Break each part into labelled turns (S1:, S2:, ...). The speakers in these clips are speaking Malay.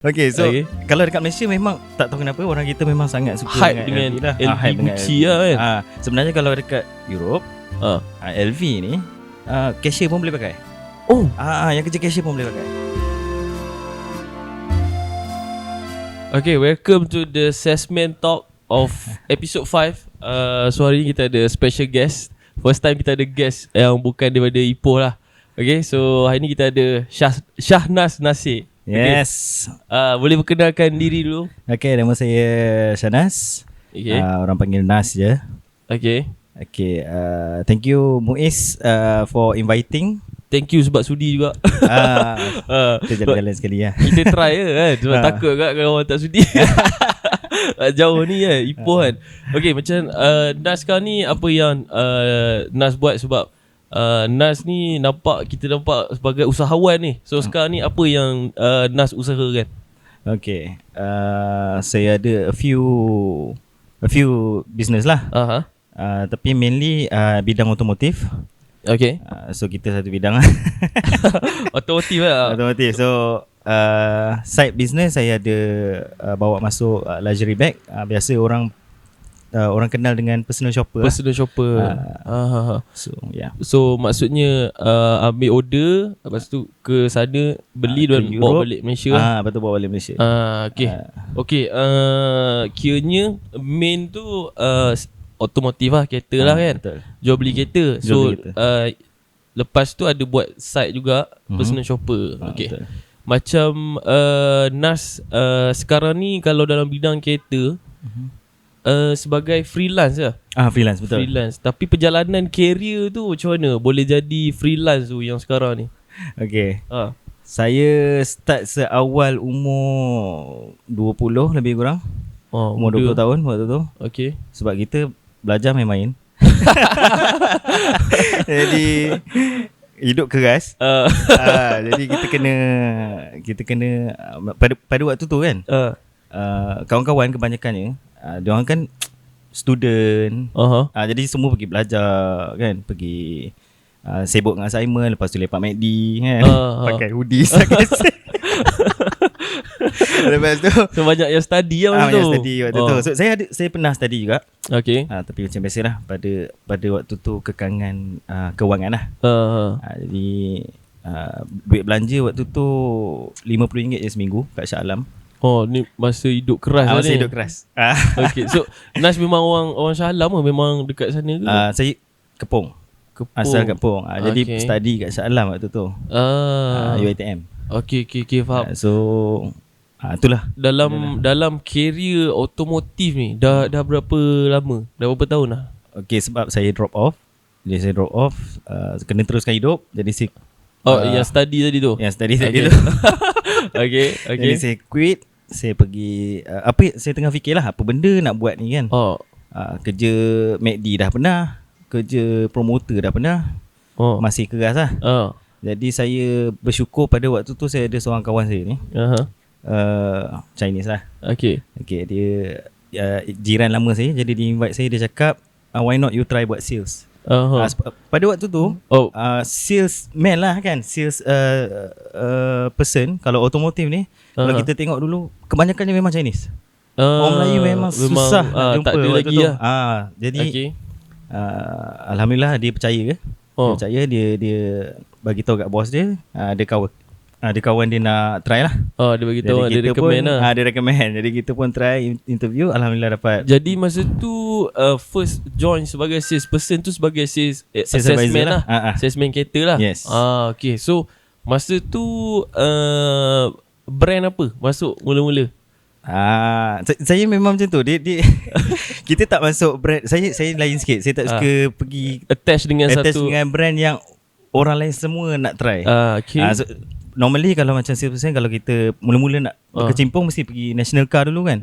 S1: Okay, so kalau dekat Malaysia memang tak tahu kenapa orang kita memang sangat suka
S2: hype dengan LV Gucci lah kan.
S1: Sebenarnya kalau dekat Europe, LV ni cashier pun boleh pakai.
S2: Oh,
S1: yang kerja cashier pun boleh pakai.
S2: Okay, welcome to the Salesman Talk of episode 5. So hari ni kita ada special guest. First time kita ada guest yang bukan daripada Ipoh lah. Okay, so hari ni kita ada Shahnaz Nasir.
S1: Yes.
S2: Boleh perkenalkan diri dulu?
S1: Okay, nama saya Shahnaz.
S2: Okay.
S1: Orang panggil Nas je.
S2: Okay.
S1: Okay, thank you Muiz for inviting.
S2: Thank you sebab sudi juga.
S1: Kita jalan-jalan sekali lah.
S2: Kita try kan. Sebab takut kat kalau orang tak sudi. Jauh ni kan, Ipoh kan. Okay, macam Nas sekarang ni apa yang Nas buat? Sebab Nas ni kita nampak sebagai usahawan ni. So sekarang ni apa yang Nas usahakan?
S1: Okay, saya ada a few business lah. Tapi mainly bidang otomotif.
S2: Okay.
S1: So kita satu bidang lah.
S2: Otomotif lah.
S1: Otomotif. So side business saya ada bawa masuk luxury bag. Biasa orang kenal dengan personal shopper.
S2: Personal shopper.
S1: So yeah.
S2: So maksudnya ambil order, lepas tu ke sana beli dan bawa balik Malaysia.
S1: Betul, bawa balik Malaysia.
S2: Okay. Okay. Kiranya main tu otomotif lah, kereta lah kan.
S1: Betul.
S2: Jual beli kereta. So lepas tu ada buat site juga, personal shopper. Okay.
S1: Betul.
S2: Macam Nas sekarang ni kalau dalam bidang kereta sebagai freelance lah.
S1: Freelance, betul.
S2: Freelance. Tapi perjalanan career tu macam mana boleh jadi freelance tu yang sekarang ni?
S1: Okay. Saya start seawal umur 20 lebih kurang. Umur 20 tahun waktu tu. Okay. Sebab kita belajar main-main. Jadi hidup keras. Jadi kita kena pada waktu tu kan. Kawan-kawan kebanyakannya diorang kan student. Jadi semua pergi belajar kan, pergi sibuk dengan assignment, lepas tu lepak McD kan. Pakai hoodie sakit. Lepas tu
S2: so banyak yang study lah waktu tu.
S1: Study waktu tu. So saya pernah study juga.
S2: Okay.
S1: Tapi macam biasalah pada waktu tu kekangan kewangan lah. Jadi duit belanja waktu tu RM50 je seminggu kat Shah Alam.
S2: Ni masa hidup keras lah ni.
S1: Masa hidup keras.
S2: Okay. So Nas memang orang Shah Alam ke? Memang dekat sana ke?
S1: Saya Kepong. Asal Kepong. Jadi study kat Shah Alam waktu tu. UiTM.
S2: Okay, faham.
S1: So itulah.
S2: Dalam career otomotif ni dah berapa lama? Dah berapa tahun dah?
S1: Okay, sebab saya drop off. Jadi saya drop off, kena teruskan hidup. Jadi saya
S2: yang study tadi tu?
S1: Yang study tadi tu. Okay. Jadi saya quit. Saya pergi saya tengah fikirlah apa benda nak buat ni kan. Kerja McD dah pernah, kerja promoter dah pernah. Masih keras lah. Jadi saya bersyukur pada waktu tu saya ada seorang kawan saya ni. Chinese lah. Okay, dia jiran lama saya. Jadi dia invite saya, dia cakap why not you try buat sales. Pada waktu tu salesman lah kan, sales person. Kalau otomotif ni kalau kita tengok dulu kebanyakannya memang Chinese. Orang Melayu memang susah nak jumpa
S2: tak ada
S1: waktu
S2: lagi
S1: tu
S2: lah.
S1: Jadi alhamdulillah dia percaya ke. Dia percaya, dia bagi tahu kat bos dia, ada kawan dia nak try lah.
S2: Dia bagi tahu, dia recommend lah.
S1: Dia recommend. Jadi kita pun try interview, alhamdulillah dapat.
S2: Jadi masa tu first join sebagai sales person tu sebagai salesman lah. Salesman kereta lah.
S1: Yes.
S2: Okay. So masa tu brand apa masuk mula-mula?
S1: Saya memang macam tu. Dia kita tak masuk brand. Saya lain sikit. Saya tak suka pergi
S2: attach dengan
S1: brand yang orang lain semua nak try.
S2: Okay.
S1: So, normally kalau macam salesperson, kalau kita mula-mula nak berkecimpung mesti pergi national car dulu kan.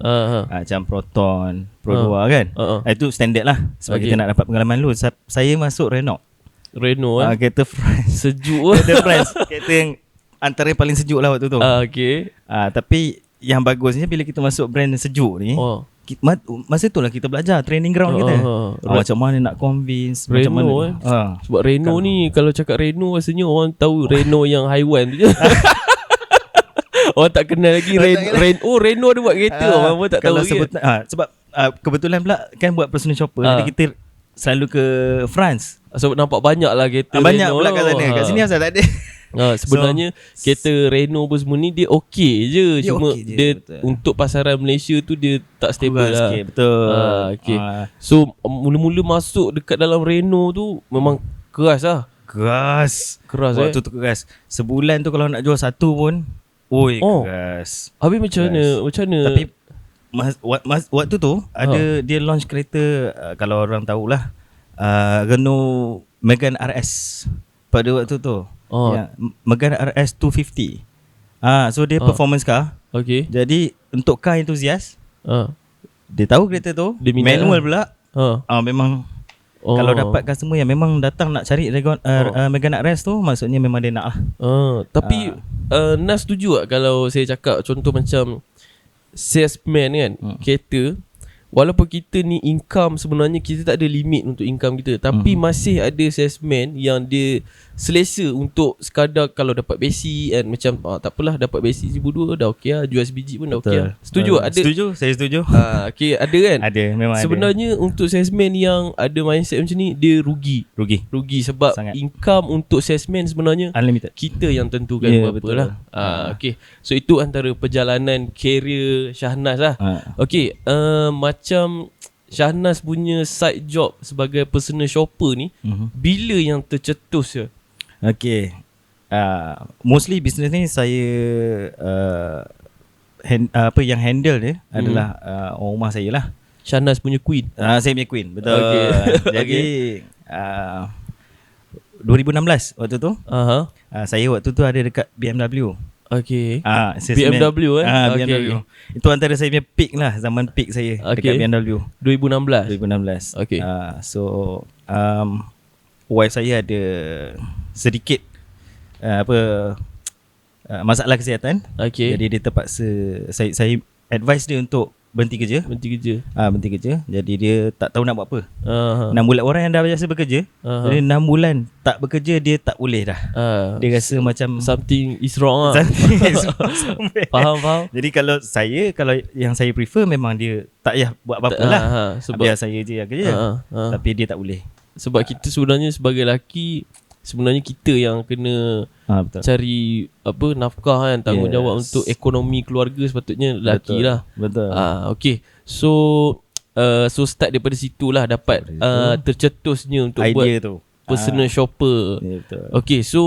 S1: Macam Proton, Pro 2 kan. Itu standard lah sebab kita nak dapat pengalaman dulu. Saya masuk Renault kereta France. Sejuk. Kereta France. Kereta yang antara yang paling sejuk lah waktu tu.
S2: Okay.
S1: Tapi yang bagusnya bila kita masuk brand sejuk ni, masa tu lah kita belajar training ground kita. Macam mana nak convince,
S2: Renault,
S1: macam mana.
S2: Sebab Renault ni, kalau cakap Renault rasanya orang tahu Renault yang haiwan tu je. Orang tak kenal lagi Renault ada buat kereta. Orang pun tak tahu
S1: sebut, sebab kebetulan pula kan buat personal shopper. Jadi kita selalu ke France.
S2: Sebab nampak banyak lah kereta
S1: banyak
S2: Renault
S1: pula kat sana. Kat sini asal tak ada.
S2: Sebenarnya kereta Renault pun semua ni dia okey je. Cuma
S1: okay je,
S2: dia
S1: betul.
S2: untuk pasaran Malaysia tu dia tak stable lah.
S1: Okay, betul.
S2: Okay. So mula-mula masuk dekat dalam Renault tu memang keras lah.
S1: Keras
S2: Waktu
S1: tu keras. Sebulan tu kalau nak jual satu pun keras.
S2: Habis macam mana?
S1: Tapi waktu tu ada dia launch kereta, kalau orang tahulah, Renault Megane RS pada waktu tu. Megane RS 250. So dia performance car.
S2: Okay.
S1: Jadi untuk car enthusiast, dia tahu kereta tu
S2: dia
S1: manual pula. Memang kalau dapat customer yang memang datang nak cari Megane RS tu, maksudnya memang dia nak lah.
S2: Tapi Nas setuju tak kalau saya cakap contoh macam salesman kan, kereta, walaupun kita ni income sebenarnya kita tak ada limit untuk income kita, tapi masih ada salesman yang dia selesa untuk sekadar kalau dapat besi kan, macam tak apalah dapat besi 1,200 dah okey lah, jual sebiji pun dah okey lah. Setuju? Ada?
S1: Setuju, saya setuju.
S2: Okay, ada kan?
S1: Ada, memang
S2: sebenarnya ada. Untuk salesman yang ada mindset macam ni, dia rugi sebab sangat. Income untuk salesman sebenarnya
S1: unlimited.
S2: Kita yang tentukan berapa lah. Okay. So itu antara perjalanan career Syahnas lah. Okay, macam Syahnas punya side job sebagai personal shopper ni, bila yang tercetus je?
S1: Okay, mostly business ni saya yang handle dia adalah orang rumah saya lah.
S2: Syahnas punya queen.
S1: Saya punya queen, betul. Jadi 2016 waktu tu, saya waktu tu ada dekat BMW.
S2: Okay. BMW
S1: BMW. Itu antara saya punya peak lah, zaman peak saya dekat BMW 2016.
S2: Okay.
S1: So wife saya ada sedikit masalah kesihatan.
S2: Okay.
S1: Jadi dia terpaksa, saya advise dia untuk berhenti kerja. Berhenti kerja. Jadi dia tak tahu nak buat apa. 6 bulan, orang yang dah biasa bekerja, jadi 6 bulan tak bekerja, dia tak boleh dah. Dia rasa macam
S2: something is wrong lah. Faham.
S1: Jadi kalau yang saya prefer, memang dia tak payah buat apa-apa lah. Biar saya je yang kerja. Tapi dia tak boleh.
S2: Sebab kita sebenarnya sebagai lelaki, sebenarnya kita yang kena cari nafkah kan, tanggungjawab untuk ekonomi keluarga sepatutnya lelaki lah.
S1: Betul.
S2: Okay. So start daripada situ lah dapat tercetusnya untuk idea buat tu personal shopper. Betul. Okay, so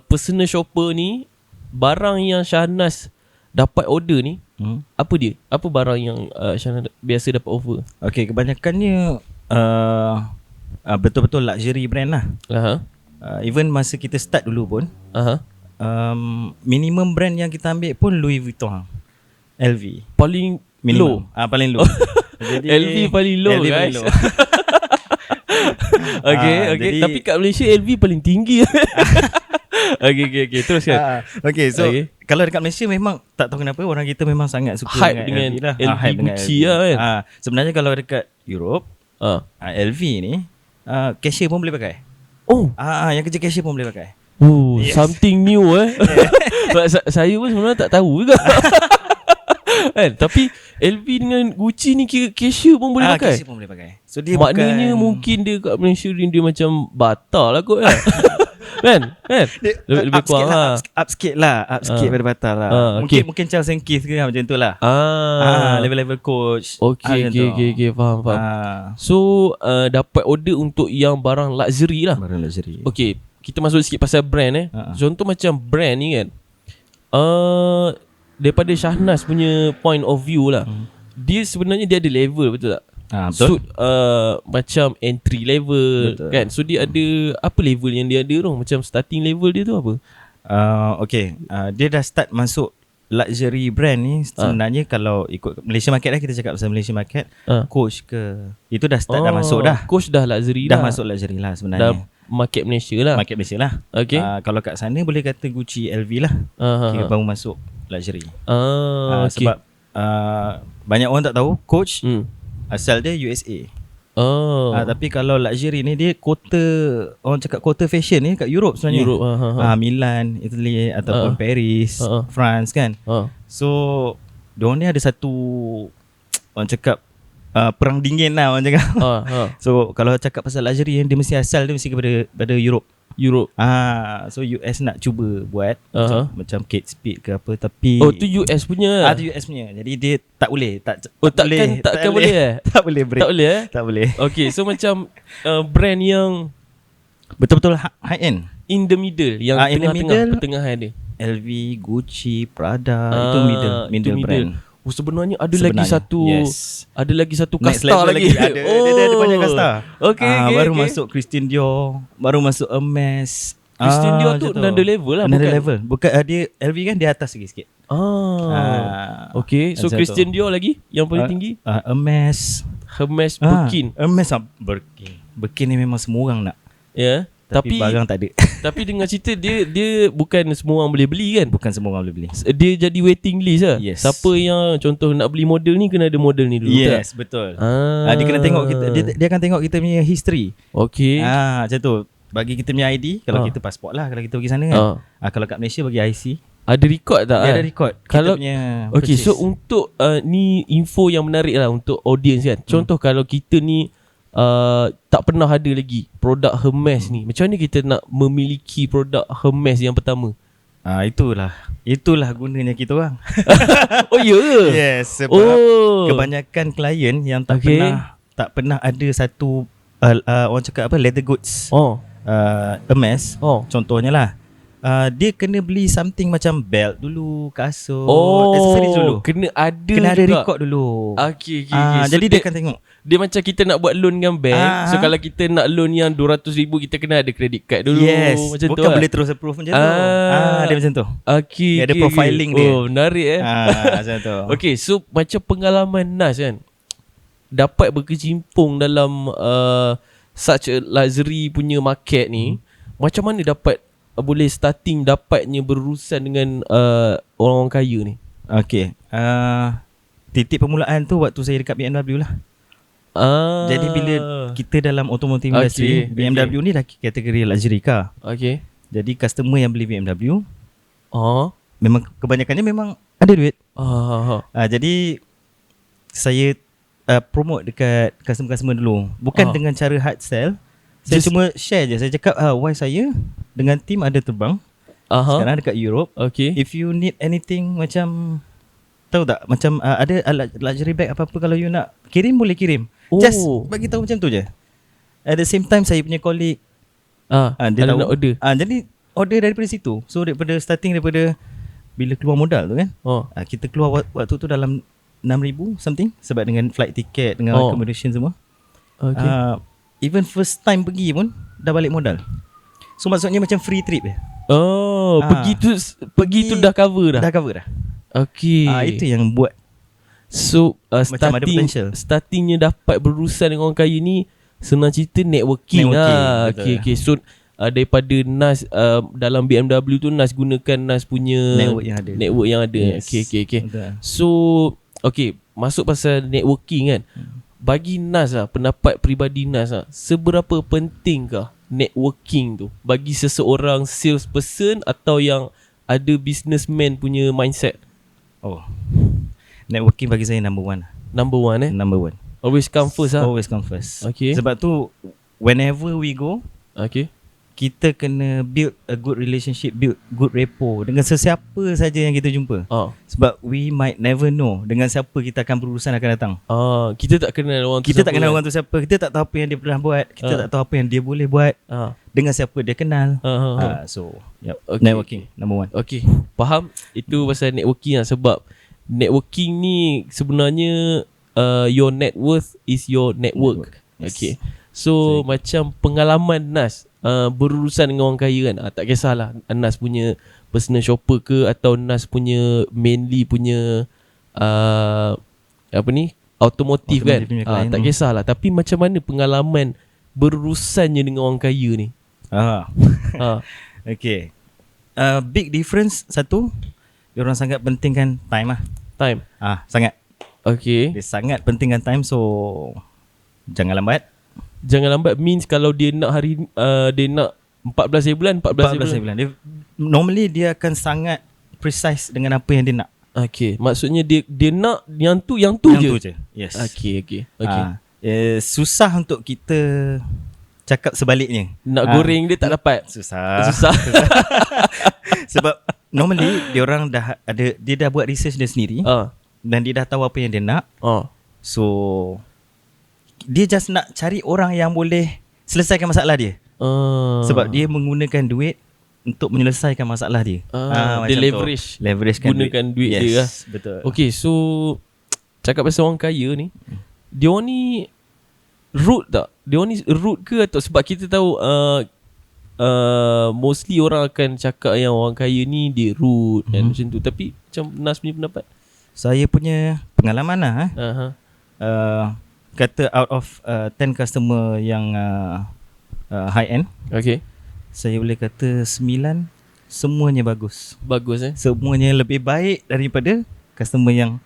S2: personal shopper ni, barang yang Syahnas dapat order ni, apa dia? Apa barang yang Syahnas biasa dapat offer?
S1: Okay, kebanyakannya betul-betul luxury brand lah. Even masa kita start dulu pun, minimum brand yang kita ambil pun Louis Vuitton, LV
S2: paling
S1: minimum.
S2: Low.
S1: Paling low. Jadi
S2: LV paling low, LV guys. Paling low. Okay. Jadi, tapi kat Malaysia LV paling tinggi. Okay, teruskan. Okay,
S1: so kalau dekat Malaysia memang tak tahu kenapa orang kita memang sangat suka
S2: hype dengan LV lah. LV Gucci lah kan.
S1: Sebenarnya kalau dekat Europe, LV ni cashier pun boleh pakai. Yang kerja cashier pun boleh pakai.
S2: Something new Saya pun sebenarnya tak tahu juga. Tapi LV dengan Gucci ni kira cashier pun boleh pakai.
S1: Cashier pun boleh pakai. So dia
S2: maknanya mungkin dia kat Malaysia dia macam Bata lah kot kan. Kan? Lebih kurang lah.
S1: Up sikit pada Bata lah. Mungkin Charles & Keith ke macam tu lah. Level-level coach.
S2: Okay, faham. So dapat order untuk yang barang luxury lah.
S1: Barang luxury.
S2: Okay, kita masuk sikit pasal brand Contoh macam brand ni kan, daripada Syahnas punya point of view lah, dia sebenarnya dia ada level, betul tak?
S1: Betul.
S2: Macam entry level, betul. Kan. So dia ada apa level yang dia ada tu? Macam starting level dia tu apa?
S1: Dia dah start masuk luxury brand ni. Sebenarnya kalau ikut Malaysia market lah, kita cakap pasal Malaysia market, Coach ke, itu dah start, dah masuk dah.
S2: Coach dah luxury
S1: dah masuk luxury lah sebenarnya.
S2: Dah market Malaysia lah. Okay.
S1: Kalau kat sana boleh kata Gucci, LV lah. Kira baru masuk luxury.
S2: Okay.
S1: Sebab banyak orang tak tahu Coach asal dia USA. Tapi kalau luxury ni dia orang cakap kota fashion ni kat Europe sebenarnya. Milan, Italy ataupun Paris, France kan. So diorang ni ada satu orang cakap perang dingin lah orang cakap. So kalau cakap pasal luxury dia mesti kepada Europe. So US nak cuba buat macam Kate Spade ke apa, tapi
S2: tu US punya.
S1: Tu US punya. Jadi dia tak boleh
S2: takkan boleh
S1: tak boleh break. Tak boleh.
S2: Okay, so macam brand yang
S1: betul-betul high end,
S2: in the middle, yang tengah-tengah pertengahan dia.
S1: LV, Gucci, Prada, itu middle brand.
S2: Sebenarnya ada lagi satu kasta lagi.
S1: Ada banyak kasta.
S2: Okay,
S1: baru masuk Christian Dior, baru masuk Hermes.
S2: Christian Dior tu another level lah.
S1: Bukan dia LV kan dia atas lagi sikit.
S2: Okay, so Christian Dior lagi yang paling tinggi.
S1: Hermes
S2: Birkin.
S1: Birkin ni memang semua orang nak.
S2: Ya.
S1: Tapi barang tak ada.
S2: Tapi dengan cerita dia bukan semua orang boleh beli kan?
S1: Bukan semua orang boleh beli.
S2: Dia jadi waiting list lah.
S1: Yes.
S2: Siapa yang contoh nak beli model ni, kena ada model ni dulu.
S1: Yes, betul. Dia kena tengok kita, dia akan tengok kita punya history.
S2: Okay.
S1: Macam tu. Bagi kita punya ID, kalau kita pasport lah kalau kita pergi sana kan. Kalau kat Malaysia bagi IC.
S2: Ada record tak?
S1: Dia ada record
S2: kalau
S1: punya
S2: okay, so untuk ni info yang menarik lah untuk audience kan. Contoh kalau kita ni tak pernah ada lagi produk Hermes ni, macam mana kita nak memiliki produk Hermes yang pertama?
S1: Itulah gunanya kita orang.
S2: Oh ya ke?
S1: Yes, sebab kebanyakan klien yang tak pernah ada satu orang cakap apa, leather goods. Hermes, contohnya lah. Dia kena beli something macam belt dulu, kasut, accessories dulu.
S2: Kena ada
S1: record dulu.
S2: Okay.
S1: So jadi dia akan tengok.
S2: Dia macam kita nak buat loan dengan bank. So kalau kita nak loan yang 200,000, kita kena ada credit card dulu.
S1: Yes,
S2: macam
S1: bukan boleh terus approve macam tu. Dia macam tu.
S2: Okay,
S1: dia ada profiling dia.
S2: Menarik
S1: macam tu.
S2: Okay, so macam pengalaman Nas kan, dapat berkecimpung dalam such a luxury punya market ni, macam mana dapat boleh starting dapatnya berurusan dengan orang-orang kaya ni?
S1: Okay, titik permulaan tu waktu saya dekat BMW lah. Jadi bila kita dalam automotive industry, BMW ni dah kategori luxury car. Okay. Jadi customer yang beli BMW memang kebanyakannya memang ada duit. Jadi saya promote dekat customer-customer dulu. Bukan dengan cara hard sell. Saya cuma share je. Saya cakap why saya dengan team ada terbang sekarang dekat Europe. If you need anything, macam tahu tak, macam ada luxury bag apa-apa, kalau you nak kirim boleh kirim. Just bagi tahu macam tu je. At the same time saya punya colleague dia tahu
S2: nak order.
S1: Jadi order daripada situ. So daripada bila keluar modal tu kan, kita keluar waktu tu dalam 6,000 something, sebab dengan flight ticket, dengan accommodation semua. Even first time pergi pun dah balik modal. So maksudnya macam free trip je.
S2: Pergi tu dah cover dah.
S1: Dah cover dah.
S2: Okay.
S1: Itu yang buat.
S2: So
S1: macam ada potential.
S2: startingnya dapat berurusan dengan orang kaya ni, senang cerita networking lah. Okay. So daripada Nas dalam BMW tu, Nas gunakan Nas punya network yang ada.
S1: Yes.
S2: Okay. So masuk pasal networking kan. Bagi Nas lah, pendapat peribadi Nas lah, seberapa pentingkah networking tu bagi seseorang salesperson atau yang ada businessman punya mindset?
S1: Networking bagi saya number one. Number one.
S2: Always come first lah.
S1: Always come first.
S2: Okay.
S1: Sebab tu whenever we go, kita kena build a good relationship, build good rapport dengan sesiapa saja yang kita jumpa. Sebab we might never know dengan siapa kita akan berurusan akan datang.
S2: Kita tak kenal orang tu.
S1: Kita tak kenal orang tu siapa. Kita tak tahu apa yang dia pernah buat. Kita tak tahu apa yang dia boleh buat. Dengan siapa dia kenal. So networking number one.
S2: Okay, faham. Itu pasal networking lah. Sebab networking ni sebenarnya your net worth is your network. Yes. Okay. So macam pengalaman Nas berurusan dengan orang kaya kan, tak kisahlah Nas punya personal shopper ke atau Nas punya mainly punya automotive kan, tak kisahlah. Tapi macam mana pengalaman berurusannya dengan orang kaya ni?
S1: Okay. Big difference satu, diorang sangat pentingkan time lah.
S2: Time?
S1: Sangat.
S2: Okay.
S1: Dia sangat pentingkan time. So Jangan lambat.
S2: Jangan lambat means kalau dia nak dia nak 14 hari bulan, 14 hari bulan.
S1: Normally dia akan sangat precise dengan apa yang dia nak.
S2: Okay, maksudnya dia nak yang tu je.
S1: Yes.
S2: Okay.
S1: Susah untuk kita cakap sebaliknya.
S2: Nak goreng dia tak dapat.
S1: Susah. Sebab normally dia dah buat research dia sendiri. Dan dia dah tahu apa yang dia nak. So dia just nak cari orang yang boleh selesaikan masalah dia. Sebab dia menggunakan duit untuk menyelesaikan masalah dia.
S2: Dia leverage gunakan duit
S1: yes,
S2: dia lah.
S1: Betul.
S2: Okay, so cakap pasal orang kaya ni, dia orang ni rude tak? Dia orang ni rude ke atau sebab kita tahu mostly orang akan cakap yang orang kaya ni dia rude kan macam tu. Tapi macam Nas punya pendapat?
S1: Saya punya pengalaman lah kata out of 10 customer yang high end,
S2: okay,
S1: saya boleh kata 9 semuanya bagus. Semuanya lebih baik daripada customer yang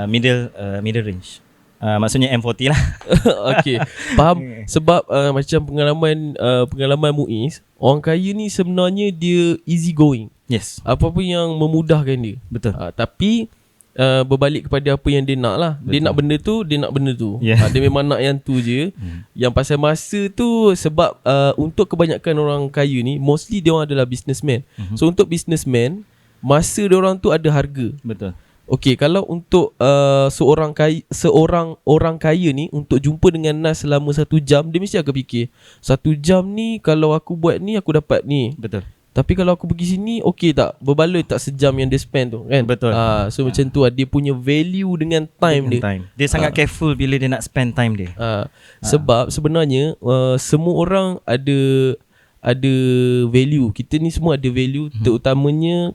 S1: middle range. Maksudnya M40 lah.
S2: Okay, faham. Sebab macam pengalaman Muiz, orang kaya ni sebenarnya dia easy going.
S1: Yes.
S2: Apa-apa yang memudahkan dia.
S1: Betul.
S2: Tapi berbalik kepada apa yang dia nak lah. Betul. Dia nak benda tu. Yeah. Dia memang nak yang tu je. Yang pasal masa tu sebab untuk kebanyakan orang kaya ni mostly dia orang adalah businessman. So untuk businessman, masa dia orang tu ada harga.
S1: Betul.
S2: Okay, kalau untuk seorang orang kaya ni untuk jumpa dengan Nas selama 1 jam, dia mesti akan fikir 1 jam ni kalau aku buat ni aku dapat ni.
S1: Betul.
S2: Tapi kalau aku pergi sini, okay tak? Berbaloi tak sejam yang dia spend tu kan?
S1: Betul.
S2: So macam tu dia punya value dengan time dia.
S1: Dia sangat careful bila dia nak spend time dia.
S2: Sebab sebenarnya semua orang ada value. Kita ni semua ada value, terutamanya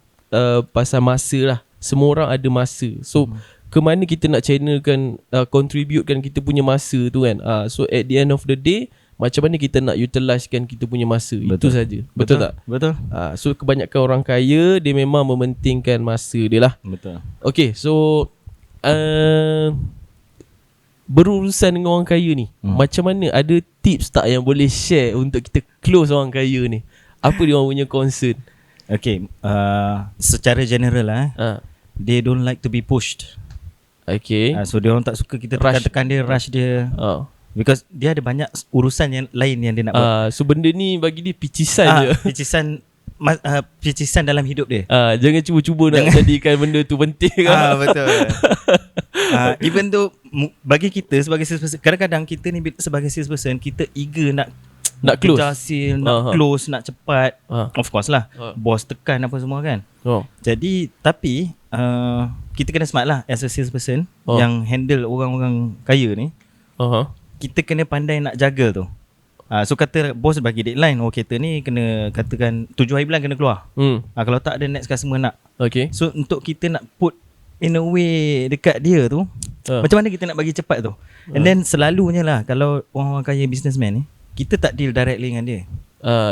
S2: pasal masa lah. Semua orang ada masa. So ke mana kita nak channelkan, contributekan kita punya masa tu kan. So at the end of the day, macam mana kita nak utilisekan kita punya masa. Betul. Itu saja. Betul tak?
S1: Betul.
S2: So kebanyakan orang kaya dia memang mementingkan masa dia lah.
S1: Betul.
S2: Okay, so berurusan dengan orang kaya ni, macam mana, ada tips tak yang boleh share untuk kita close orang kaya ni? Apa dia orang punya concern?
S1: Okay, secara general lah they don't like to be pushed.
S2: Okay.
S1: So dia orang tak suka kita tekan dia, rush dia. Because dia ada banyak urusan yang lain yang dia nak buat.
S2: So benda ni bagi dia picisan je.
S1: Picisan dalam hidup dia.
S2: Jangan cuba-cuba nak jadikan benda tu penting.
S1: Betul. Even though bagi kita sebagai salesperson, kadang-kadang kita ni sebagai salesperson, kita eager nak
S2: close,
S1: hasil, nak close, nak cepat. Of course lah, bos tekan apa semua kan. Jadi tapi kita kena smart lah as a salesperson yang handle orang-orang kaya ni. Kita kena pandai nak jaga tu. So kata bos bagi deadline, kereta ni kena katakan 7 hari bulan kena keluar. Kalau tak, ada next customer nak.
S2: Okay.
S1: So untuk kita nak put in a way dekat dia tu, macam mana kita nak bagi cepat tu. And then selalunya lah, kalau orang kaya businessman ni, kita tak deal directly dengan dia.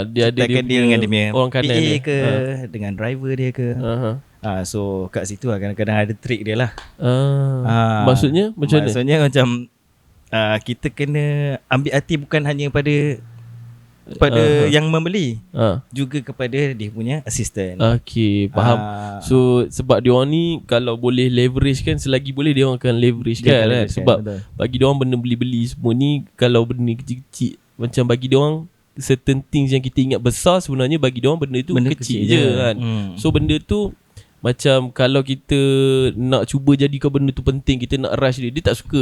S2: Dia ada dia
S1: deal dengan dia punya
S2: orang kanan
S1: PA
S2: dia
S1: ke, dengan driver dia ke. So kat situ lah kadang-kadang ada trick dia lah.
S2: Maksudnya macam mana?
S1: Maksudnya macam kita kena ambil hati bukan hanya pada yang membeli, juga kepada dia punya assistant.
S2: Okay, faham. So sebab dia orang ni kalau boleh leverage kan, selagi boleh dia orang akan leverage kan. Sebab bagi dia orang benda beli-beli semua ni, kalau benda ni kecil-kecil, macam bagi dia orang certain things yang kita ingat besar, sebenarnya bagi dia orang benda tu kecil je kan. So benda tu macam kalau kita nak cuba jadikan benda tu penting, kita nak rush dia tak suka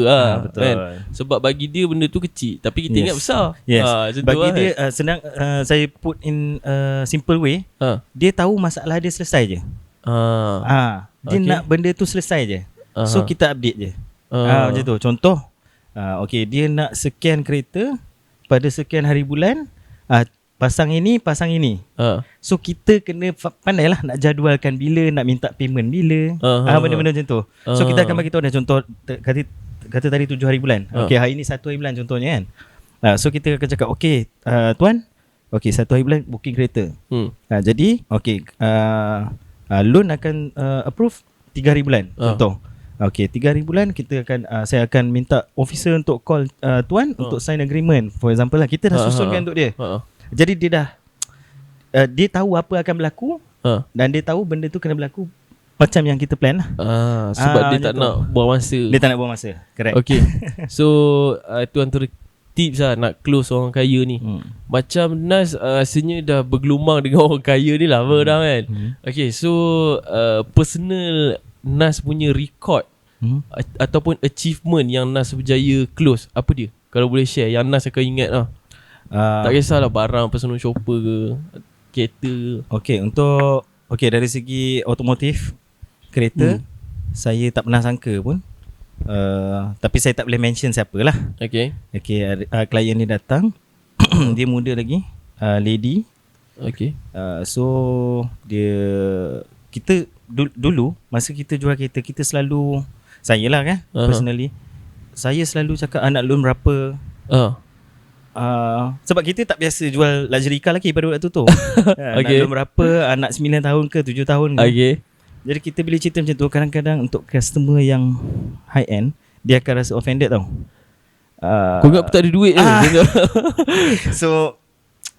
S2: kan. Sebab bagi dia benda tu kecil, tapi kita ingat besar.
S1: Bagi dia senang, saya put in simple way, dia tahu masalah dia selesai je. Dia nak benda tu selesai je. So kita update je. Macam tu. Contoh, dia nak sekian kereta pada sekian hari bulan, pasang ini. So kita kena pandai lah nak jadualkan bila, nak minta payment bila, benda-benda macam tu. So kita akan bagi tahu dah, contoh kata tadi 7 hari bulan, hari ni 1 hari bulan contohnya kan. So kita akan cakap, tuan, 1 hari bulan booking kereta. Jadi loan akan approve 3 hari bulan contoh. Okay, 3 hari bulan kita akan saya akan minta officer untuk call tuan untuk sign agreement. For example lah, kita dah susunkan untuk dia. Jadi dia dah dia tahu apa akan berlaku dan dia tahu benda tu kena berlaku macam yang kita plan lah.
S2: Sebab dia tak nak buang masa.
S1: Dia tak nak buang masa. Correct.
S2: Okay. So itu antara tips lah nak close orang kaya ni. Macam Nas rasanya dah bergelumang dengan orang kaya ni lama dah kan. Okay, so personal Nas punya record ataupun achievement yang Nas berjaya close, apa dia? Kalau boleh share yang Nas akan ingat lah. Tak kisahlah barang personal shopper ke, kereta.
S1: Okay, dari segi otomotif, kereta, saya tak pernah sangka pun. Tapi saya tak boleh mention siapa lah.
S2: Okay,
S1: klien ni datang. Dia muda lagi, lady.
S2: Okay.
S1: So kita dulu masa kita jual kereta, kita selalu, saya lah kan, personally, saya selalu cakap nak loan berapa. Sebab kita tak biasa jual luxury car lagi pada waktu tu. Nak loan berapa, anak 9 tahun ke 7 tahun ke.
S2: Okay.
S1: Jadi kita bila cerita macam tu, kadang-kadang untuk customer yang high end, dia akan rasa offended tau.
S2: Kau ingat aku tak ada duit
S1: So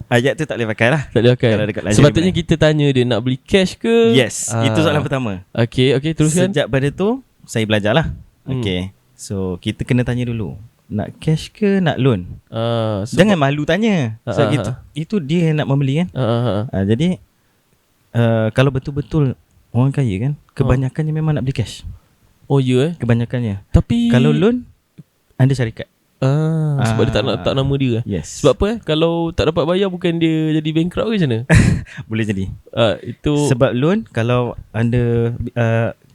S1: ayat tu tak boleh pakai lah.
S2: Tak boleh pakai. Sepatutnya kita tanya dia nak beli cash ke.
S1: Yes, itu soalan pertama.
S2: Okay, teruskan.
S1: Sejak pada tu saya belajar lah. Okay, so kita kena tanya dulu, nak cash ke nak loan. Jangan malu tanya. Sebab itu dia yang nak membeli kan. Jadi kalau betul-betul orang kaya kan, kebanyakannya memang nak beli cash.
S2: Oh ya
S1: Kebanyakannya.
S2: Tapi
S1: kalau loan, anda syarikat.
S2: Sebab dia tak nama dia.
S1: Yes.
S2: Sebab apa kalau tak dapat bayar, bukan dia jadi bankrupt ke macam mana?
S1: Boleh jadi.
S2: Itu
S1: sebab loan, kalau anda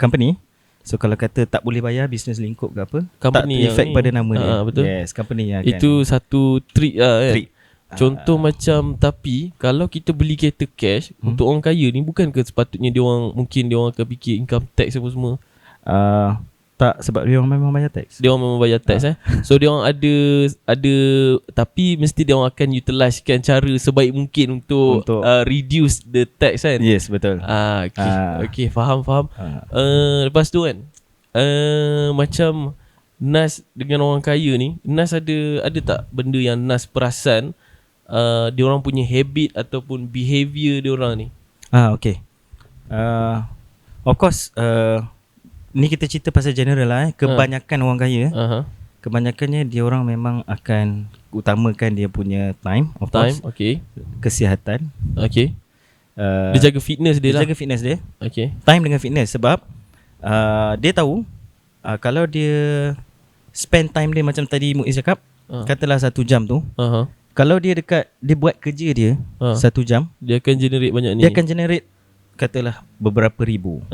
S1: company, so kalau kata tak boleh bayar, business lingkup ke apa,
S2: company
S1: tak efek pada nama dia.
S2: Betul.
S1: Yes, company yang
S2: itu satu trick kan.
S1: Trick.
S2: Contoh macam, tapi kalau kita beli kereta cash untuk orang kaya ni, bukan ke sepatutnya mungkin dia orang akan fikir income tax apa semua?
S1: Tak, sebab dia orang memang bayar tax.
S2: Dia orang memang bayar tax So dia orang ada tapi mesti dia orang akan utilisekan cara sebaik mungkin untuk reduce the tax kan.
S1: Yes, betul.
S2: Okay, faham. Lepas tu kan, macam Nas dengan orang kaya ni, Nas ada tak benda yang Nas perasan dia orang punya habit ataupun behavior dia orang ni?
S1: Okay. Of course, ni kita cerita pasal general lah. Kebanyakan orang kaya, kebanyakannya dia orang memang akan utamakan dia punya time, of course.
S2: Okay.
S1: Kesihatan.
S2: Okay. Dia jaga fitness dia. Okay.
S1: Time dengan fitness. Sebab dia tahu kalau dia spend time dia macam tadi Muiz cakap, katalah 1 jam tu, kalau dia buat kerja dia 1 jam,
S2: dia akan generate banyak ni.
S1: Dia akan generate katalah beberapa ribu.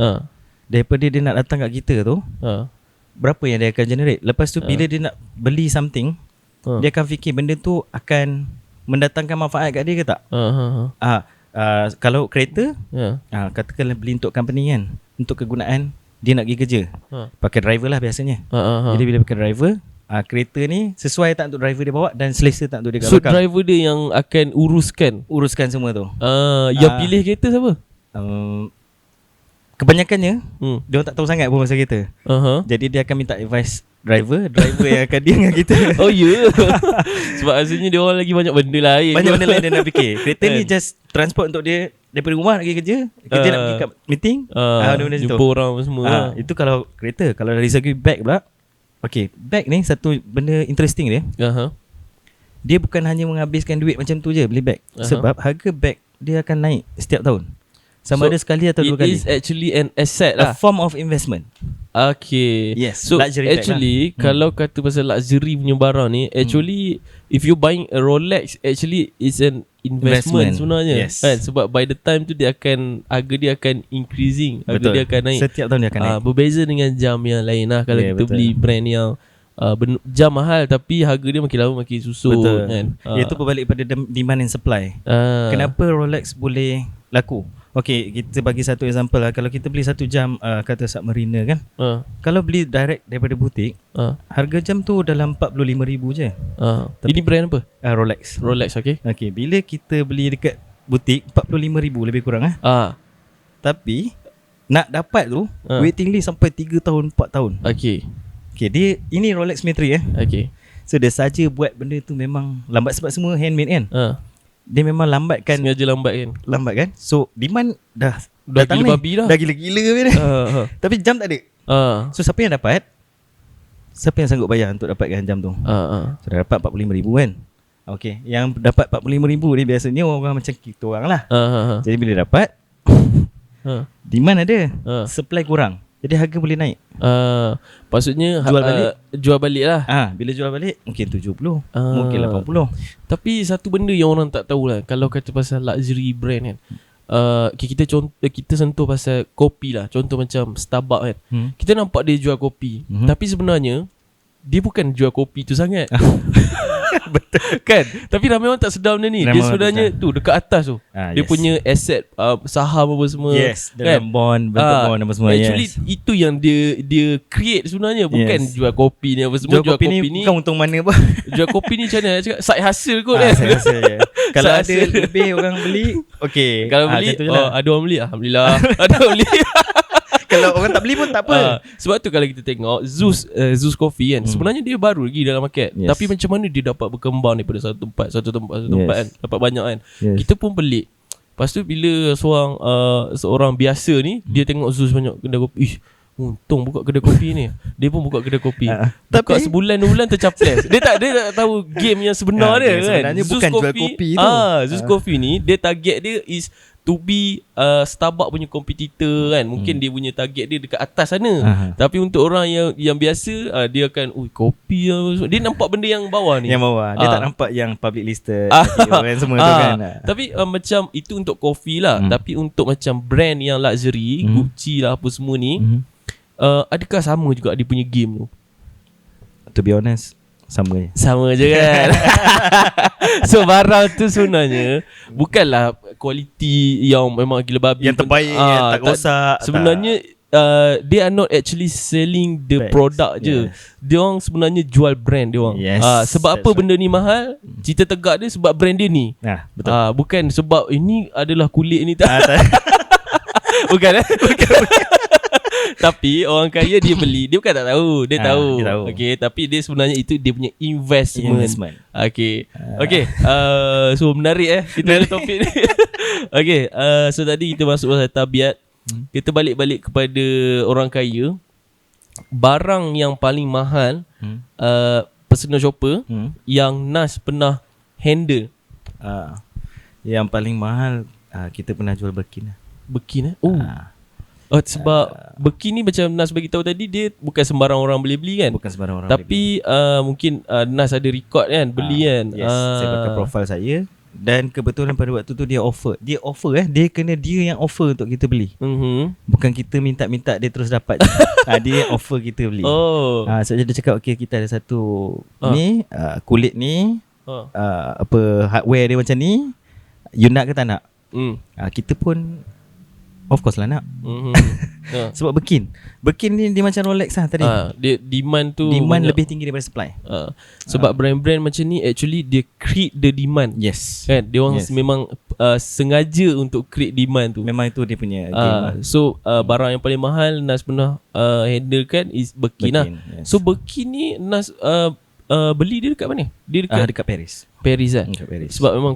S1: Daripada dia nak datang kat kita tu, berapa yang dia akan generate. Lepas tu bila dia nak beli something, dia akan fikir benda tu akan mendatangkan manfaat kat dia ke tak. Kalau kereta, katakanlah beli untuk company kan, untuk kegunaan dia nak pergi kerja, pakai driver lah biasanya. Jadi bila pakai driver, kereta ni sesuai tak untuk driver dia bawa, dan selesa tak untuk dia kat belakang.
S2: So driver dia yang akan uruskan
S1: semua tu.
S2: Yang pilih kereta siapa?
S1: Kebanyakannya dia tak tahu sangat pun pasal kereta. Jadi dia akan minta advice driver yang akan deal dengan kita.
S2: Oh ya. Sebab asalnya dia orang lagi banyak benda lain.
S1: Dia nak fikir. Kereta ni just transport untuk dia daripada rumah nak pergi kerja nak pergi kat meeting, benda-benda
S2: jumpa orang semua.
S1: Itu kalau kereta. Kalau dari segi bag pula, okay, bag ni satu benda interesting dia. Dia bukan hanya menghabiskan duit macam tu je beli bag. Sebab harga bag dia akan naik setiap tahun. Sama ada sekali atau 2 kali.
S2: It is actually an asset lah.
S1: A form of investment.
S2: Okay.
S1: Yes.
S2: So actually kalau kata pasal luxury punya barang ni, actually if you buying a Rolex, actually it's an investment sebenarnya.
S1: Yes.
S2: Kan? Sebab by the time tu harga dia akan increasing. Harga dia akan naik.
S1: Setiap tahun dia akan naik.
S2: Berbeza dengan jam yang lain lah. Kalau kita beli brand yang jam mahal tapi harga dia makin lama makin susut.
S1: Betul
S2: kan?
S1: Itu berbalik pada demand and supply. Kenapa Rolex boleh laku? Okay, kita bagi satu example lah. Kalau kita beli 1 jam kata Submariner kan, kalau beli direct daripada butik, harga jam tu dalam 45,000 je.
S2: Ini brand apa?
S1: Rolex.
S2: Okay.
S1: Okay, bila kita beli dekat butik 45,000 lebih kurang. Tapi nak dapat tu waiting list sampai 3 tahun 4 tahun.
S2: Okay,
S1: dia ini Rolex Metri
S2: Okay.
S1: So dia saja buat benda tu memang lambat sebab semua handmade kan. Dia memang lambatkan.
S2: Sengaja lambat kan.
S1: So demand dah
S2: gila babi dah.
S1: Dah gila-gila kan. Tapi jam tak ada. So siapa yang dapat? Siapa yang sanggup bayar untuk dapatkan jam tu? So dah dapat 45,000 kan. Okay, yang dapat 45,000 ni biasanya orang macam kita orang lah. Jadi bila dapat demand ada, supply kurang, jadi harga boleh naik.
S2: Maksudnya jual balik lah.
S1: Bila jual balik mungkin 70, mungkin 80.
S2: Tapi satu benda yang orang tak tahu lah, kalau kata pasal luxury brand kan, kita sentuh pasal kopi lah. Contoh macam Starbucks kan, kita nampak dia jual kopi, tapi sebenarnya dia bukan jual kopi tu sangat. Betul kan? Tapi ramai orang tak sedar benda ni. Dia sebenarnya tu dekat atas tu, dia punya aset, saham apa semua.
S1: Dalam bond, bentuk bond apa semua.
S2: Actually itu yang dia create sebenarnya. Bukan jual kopi ni apa semua.
S1: Jual kopi ni bukan untung mana pun.
S2: Jual kopi ni macam mana nak cakap, side hustle kot kan.
S1: Side hustle je. Kalau ada lebih orang beli, okay.
S2: Kalau beli, ada orang beli, Alhamdulillah. Ada orang beli.
S1: Kalau orang tak beli pun tak apa.
S2: Sebab tu kalau kita tengok Zeus Coffee kan, sebenarnya dia baru lagi dalam market. Tapi macam mana dia dapat berkembang daripada satu tempat kan, dapat banyak kan. Kita pun pelik. Lepas tu bila seorang biasa ni, dia tengok Zeus banyak kedai kopi, untung buka kedai kopi ni. Dia pun buka kedai kopi. Buka sebulan 2 bulan tercaples. Dia tak tahu game yang sebenar dia kan.
S1: Sebenarnya bukan jual kopi tu.
S2: Zeus Coffee ni, dia target dia is to be Starbucks punya competitor kan. Mungkin dia punya target dia dekat atas sana. Tapi untuk orang yang biasa, dia akan kopi dia nampak benda yang bawah ni.
S1: Yang bawah. Dia tak nampak yang public listed orang semua tu kan.
S2: Tapi macam itu untuk kopi lah. Tapi untuk macam brand yang luxury, Gucci lah apa semua ni, adakah sama juga dia punya game tu?
S1: To be honest,
S2: sama je kan. So barang tu sebenarnya bukanlah kualiti yang memang gila babi,
S1: yang terbaik, yang tak rosak.
S2: Sebenarnya they are not actually selling the product je. Dia orang sebenarnya jual brand dia orang. Sebab apa benda ni mahal? Cerita tegak dia sebab brand dia ni.
S1: Betul.
S2: Bukan sebab ini adalah kulit ni tak. Bukan. Tapi orang kaya dia beli, dia bukan tak tahu, dia tahu. Okey, tapi dia sebenarnya itu dia punya investment. Okey. So menarik kita ada topik ni. Okey, so tadi kita masuk pasal tabiat. Kita balik kepada orang kaya. Barang yang paling mahal personal shopper yang Nas pernah handle.
S1: Yang paling mahal kita pernah jual Birkin.
S2: Sebab Birkin ni macam Nas bagi tahu tadi, dia bukan sembarang orang boleh beli kan.
S1: Bukan sembarang orang.
S2: Tapi mungkin Nas ada record kan, beli kan.
S1: Saya pakai profil saya. Dan kebetulan pada waktu tu dia offer. Dia kena dia yang offer untuk kita beli. Bukan kita minta-minta dia terus dapat. Dia offer kita beli. So dia cakap okay, kita ada satu ni kulit ni, hardware dia macam ni, you nak ke tak nak? Kita pun of course lah nak. Sebab Birkin ni dia macam Rolex lah tadi.
S2: Dia demand
S1: lebih tinggi daripada supply.
S2: Sebab brand-brand macam ni actually dia create the demand. Kan? Dia orang memang sengaja untuk create demand tu.
S1: Memang itu dia punya game.
S2: So barang yang paling mahal Nas pernah handle kan is Birkin lah. So Birkin ni Nas beli dia dekat mana? Dia dekat
S1: Paris
S2: lah. Sebab memang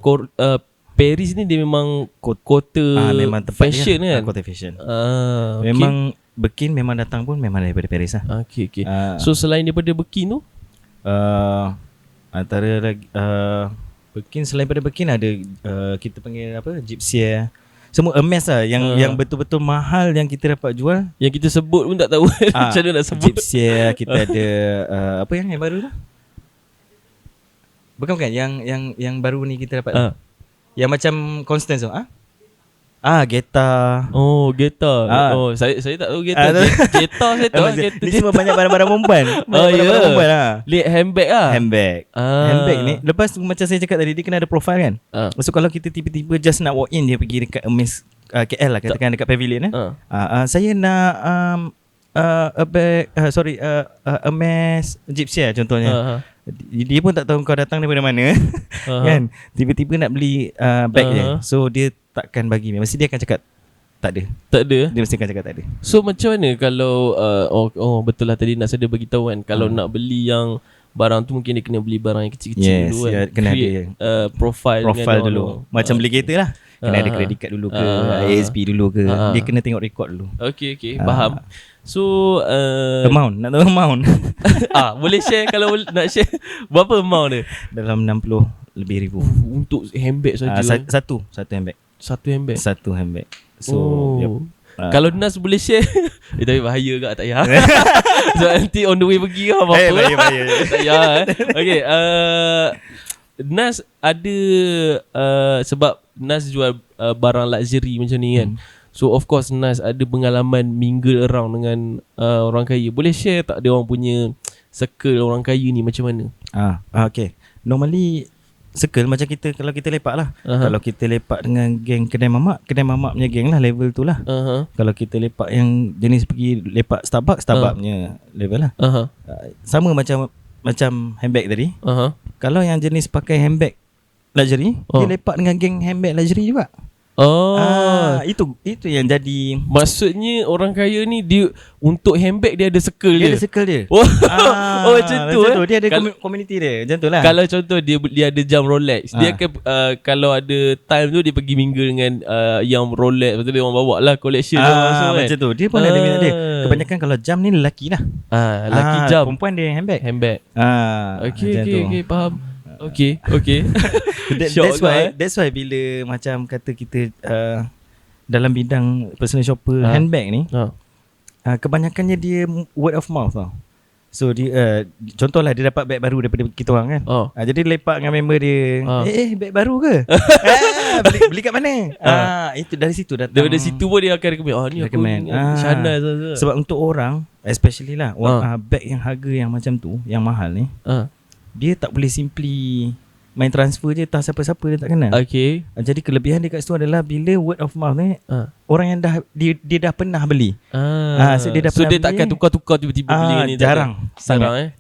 S2: Paris ni dia memang kota
S1: memang
S2: fashion kan.
S1: Kota fashion. Memang Birkin memang datang pun memang daripada Paris lah.
S2: Okay. So selain daripada Birkin tu,
S1: antara lagi Birkin, selain daripada Birkin ada kita panggil apa, Gypsy. Semua Hermes lah yang betul-betul mahal yang kita dapat jual.
S2: Yang kita sebut pun tak tahu macam mana nak sebut.
S1: Gypsy, kita ada apa yang baru tu? Bukan yang baru ni kita dapat. Yang macam Constance tu. Geta.
S2: Geta. Saya tak tahu Geta. Geta saya tahu.
S1: Ni semua banyak barang-barang perempuan. Perempuan lah.
S2: Handbag lah.
S1: Handbag ni. Lepas tu macam saya cakap tadi, dia kena ada profile kan. So kalau kita tiba-tiba just nak walk in, dia pergi dekat Hermes KL lah, katakan dekat Pavilion saya nak a bag, Hermes Gypsy lah contohnya. Dia pun tak tahu kau datang daripada mana. Kan, tiba-tiba nak beli bag je. So dia takkan bagi, mesti dia akan cakap Tak ada.
S2: Tak ada.
S1: Dia mesti akan cakap tak ada.
S2: So macam mana kalau betul lah tadi Nas ada beritahu kan, kalau nak beli yang barang tu mungkin dia kena beli barang yang kecil-kecil dulu kan.
S1: Kena
S2: create,
S1: ada
S2: profile
S1: dulu. Macam beli kereta lah. Kena ada credit card dulu ke, ASP dulu ke. Dia kena tengok rekod dulu.
S2: Okay, faham. So
S1: amount, nak tahu amount.
S2: boleh share kalau nak share berapa amount dia?
S1: Dalam 60 lebih ribu.
S2: Untuk handbag saja.
S1: Satu handbag. Satu handbag. So
S2: kalau Nas boleh share tapi bahaya ke tak payah. So nanti on the way pergi ke apa-apa.
S1: Bahaya.
S2: Tak payah Okay, Nas ada sebab Nas jual barang luxury macam ni kan. So of course Nas ada pengalaman mingle around dengan orang kaya. Boleh share tak dia orang punya circle orang kaya ni macam mana?
S1: Okay. Normally circle macam kita, kalau kita lepak lah. Kalau kita lepak dengan geng kedai mamak punya geng lah, level tu lah. Kalau kita lepak yang jenis pergi lepak Starbucks punya level lah. Sama macam handbag tadi. Kalau yang jenis pakai handbag luxury, dia lepak dengan geng handbag luxury juga. Itu yang jadi.
S2: Maksudnya orang kaya ni dia untuk handbag dia ada circle dia.
S1: Dia ada circle dia.
S2: Macam tu.
S1: Dia ada community dia. Macam tu lah.
S2: Kalau contoh dia ada jam Rolex, dia akan kalau ada time tu dia pergi mingle dengan yang Rolex, lepas tu dia orang bawa lah collection dia
S1: macam tu. Dia pun ada minat dia. Kebanyakan kalau jam ni lelaki lah.
S2: Lelaki jam.
S1: Perempuan dia handbag.
S2: Okay, faham. Okay.
S1: That's why bila macam kata kita dalam bidang personal shopper handbag ni, kebanyakannya dia word of mouth tau. So dia contohlah dia dapat beg baru daripada kita orang kan. Jadi lepak dengan member dia, beg baru ke? beli kat mana? Itu dari situ datang.
S2: Dari situ pun dia akan recommend. Ni aku Chanel.
S1: Sebab untuk orang especially lah beg yang harga yang macam tu, yang mahal ni, dia tak boleh simply main transfer je, tak siapa-siapa dia tak kenal.
S2: Okay.
S1: Jadi kelebihan dia kat situ adalah bila word of mouth ni, orang yang dia dah pernah beli. So dia dah pernah
S2: dia takkan tukar-tukar tiba-tiba beli ni.
S1: Jarang sangat.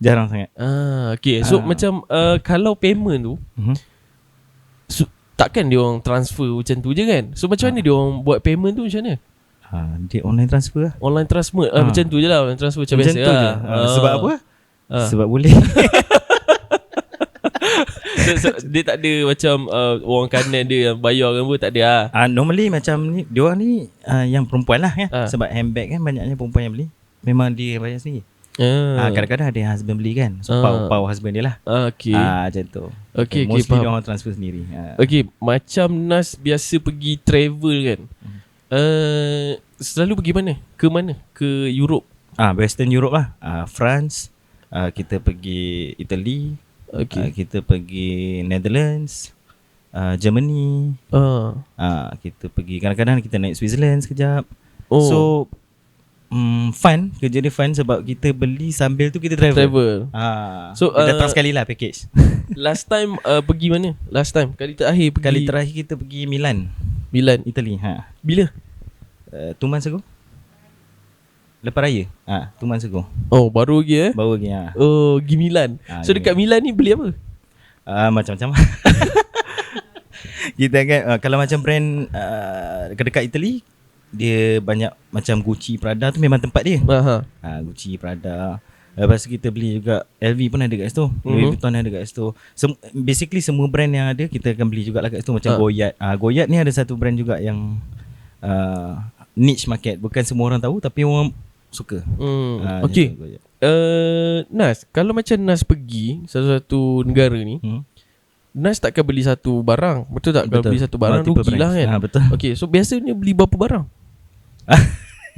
S2: Okay. So macam kalau payment tu, takkan dia orang transfer macam tu je kan. So macam mana dia orang buat payment tu macam mana?
S1: Dia online transfer lah.
S2: Online transfer macam tu je lah. Online transfer macam biasa lah.
S1: Sebab apa? Sebab boleh.
S2: so, dia tak ada macam orang kanan dia yang bayar kan pun tak ada lah.
S1: Normally macam ni, dia orang ni yang perempuan lah kan. Sebab handbag kan banyaknya perempuan yang beli. Memang dia bayar sendiri. Kadang-kadang ada yang husband beli kan. So pau husband dia lah. Macam tu. Mostly dia orang transfer sendiri.
S2: Macam Nas biasa pergi travel kan. Selalu pergi mana? Ke mana? Ke Europe?
S1: Western Europe lah. France. Kita pergi Italy. Kita pergi Netherlands, Germany. Kita pergi, kadang-kadang kita naik Switzerland sekejap. So fun. Kerja dia fun sebab kita beli sambil tu kita travel. So datang sekali lah package.
S2: Last time pergi mana? Kali terakhir
S1: kita pergi Milan, Italy.
S2: Bila?
S1: 2 months ago. Lepas raya 2 months ago.
S2: Baru lagi
S1: Baru lagi
S2: pergi Milan. So dekat Milan ni beli apa?
S1: Macam-macam. Kita kan kalau macam brand dekat Italy, dia banyak macam Gucci, Prada tu memang tempat dia. Gucci, Prada. Lepas tu kita beli juga LV pun ada kat situ. Louis Vuitton ada kat situ. Basically semua brand yang ada kita akan beli juga lah kat situ. Macam Goyard. Goyard ni ada satu brand juga yang niche market. Bukan semua orang tahu tapi orang suka.
S2: Okay. Nas, kalau macam Nas pergi satu-satu negara ni, Nas takkan beli satu barang. Betul tak? Kalau beli satu barang rugilah kan.
S1: Betul.
S2: Okay, so biasanya beli berapa barang?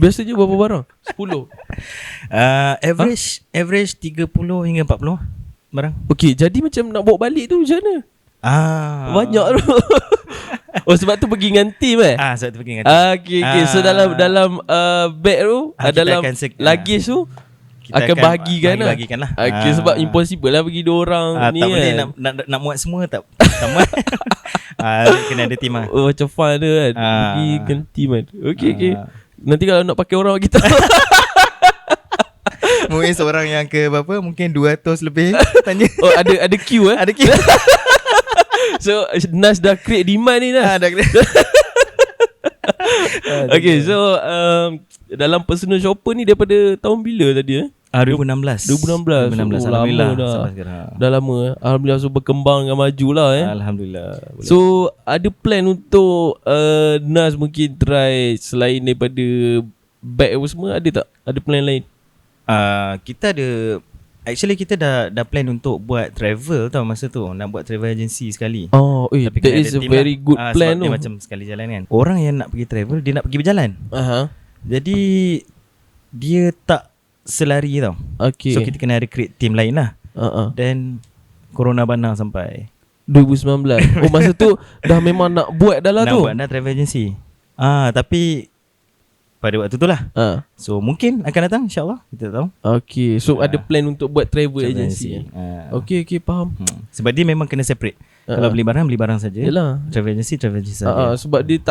S2: Biasanya berapa barang? 10?
S1: Average 30 hingga 40 barang.
S2: Okay, jadi macam nak bawa balik tu macam mana? Banyak tu. Sebab tu pergi dengan team
S1: sebab tu pergi dengan team.
S2: Okay. So dalam bag tu, dalam luggage tu kita akan bahagikan lah. Okay, sebab impossible lah pergi 2 orang ni
S1: tak boleh nak muat semua tak muat. Kena ada team lah.
S2: Macam fun tu kan. Pergi dengan team kan. Okay. Nanti kalau nak pakai orang kita
S1: mungkin seorang yang ke berapa, mungkin 200 lebih tanya.
S2: Ada queue
S1: Ada queue.
S2: So Nas dah create demand ni Nas.
S1: Dah create.
S2: Okay, so dalam personal shopper ni daripada tahun bila tadi
S1: 2016.
S2: 2016.
S1: Alhamdulillah
S2: Lama dah.
S1: sampai sekarang.
S2: Dah lama. Alhamdulillah, so berkembang dengan maju lah
S1: Alhamdulillah. Boleh.
S2: So ada plan untuk Nas mungkin try selain daripada bag apa semua, ada tak? Ada plan lain?
S1: Kita ada, actually kita dah plan untuk buat travel tau masa tu. Nak buat travel agency sekali.
S2: That is a very good plan tu.
S1: Dia macam sekali jalan kan. Orang yang nak pergi travel, dia nak pergi berjalan. Jadi dia tak selari tau.
S2: Okay.
S1: So kita kena ada create team lain lah. Then Corona bana sampai
S2: 2019. Masa tu dah memang nak buat dah lah tu.
S1: Nak buat dah travel agency. Tapi pada waktu tu lah. So mungkin akan datang, insyaAllah. Kita tak tahu.
S2: Okay. So ada plan untuk buat travel agency. Okay, faham.
S1: Sebab dia memang kena separate. Kalau beli barang saja.
S2: Yelah.
S1: Travel agency saja.
S2: Sebab dia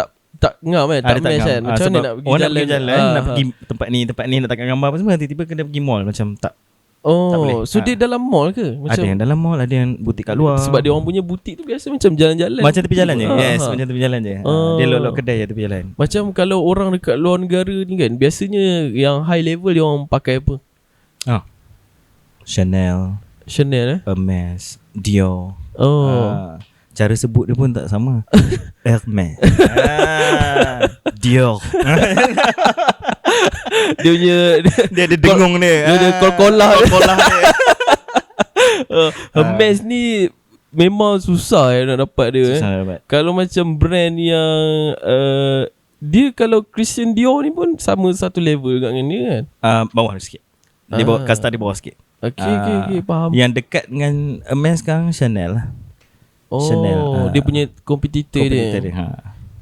S2: tak ngam kan, tak match kan. Macam mana nak pergi jalan,
S1: nak pergi tempat ni nak tangkap gambar apa semua, tiba-tiba kena pergi mall, macam tak boleh.
S2: So dia dalam mall ke? Macam
S1: ada yang dalam mall, ada yang butik kat luar.
S2: Sebab dia orang punya butik tu biasa macam jalan-jalan,
S1: macam tepi jalan je. Yes, macam tepi jalan je. Dia lok-lok kedai je tepi jalan.
S2: Macam kalau orang dekat luar negara ni kan, biasanya yang high level dia orang pakai apa?
S1: Chanel, Hermes, Dior. Cara sebut dia pun tak sama. Hermes, Dior.
S2: Dia punya
S1: dia ada dengung dia.
S2: Dia ada kol-kolah dia. Hermes ni memang susah nak dapat dia.
S1: Susah nak dapat.
S2: Kalau macam brand yang dia, kalau Christian Dior ni pun sama satu level dengan dia kan.
S1: Bawah sikit. Dia bawah, kasta dia bawah sikit.
S2: Okay, faham.
S1: Yang dekat dengan Hermes sekarang Chanel lah.
S2: Chanel. Dia punya kompetitor dia.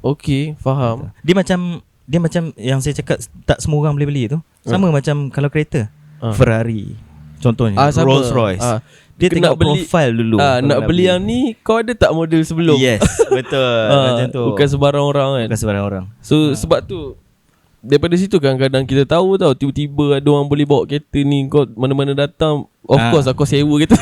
S2: Okay, faham.
S1: Dia macam yang saya cakap, tak semua orang boleh beli tu. Sama macam kalau kereta, Ferrari contohnya, Rolls Royce. Dia tengok profile dulu.
S2: Nak beli yang ni, kau ada tak model sebelum?
S1: Yes, betul. Macam tu.
S2: Bukan sembarang orang kan.
S1: Bukan sembarang orang.
S2: So sebab tu, daripada situ kadang-kadang kita tahu tau, tiba-tiba ada orang boleh bawa kereta ni, kau mana-mana datang, of course aku sewa kereta.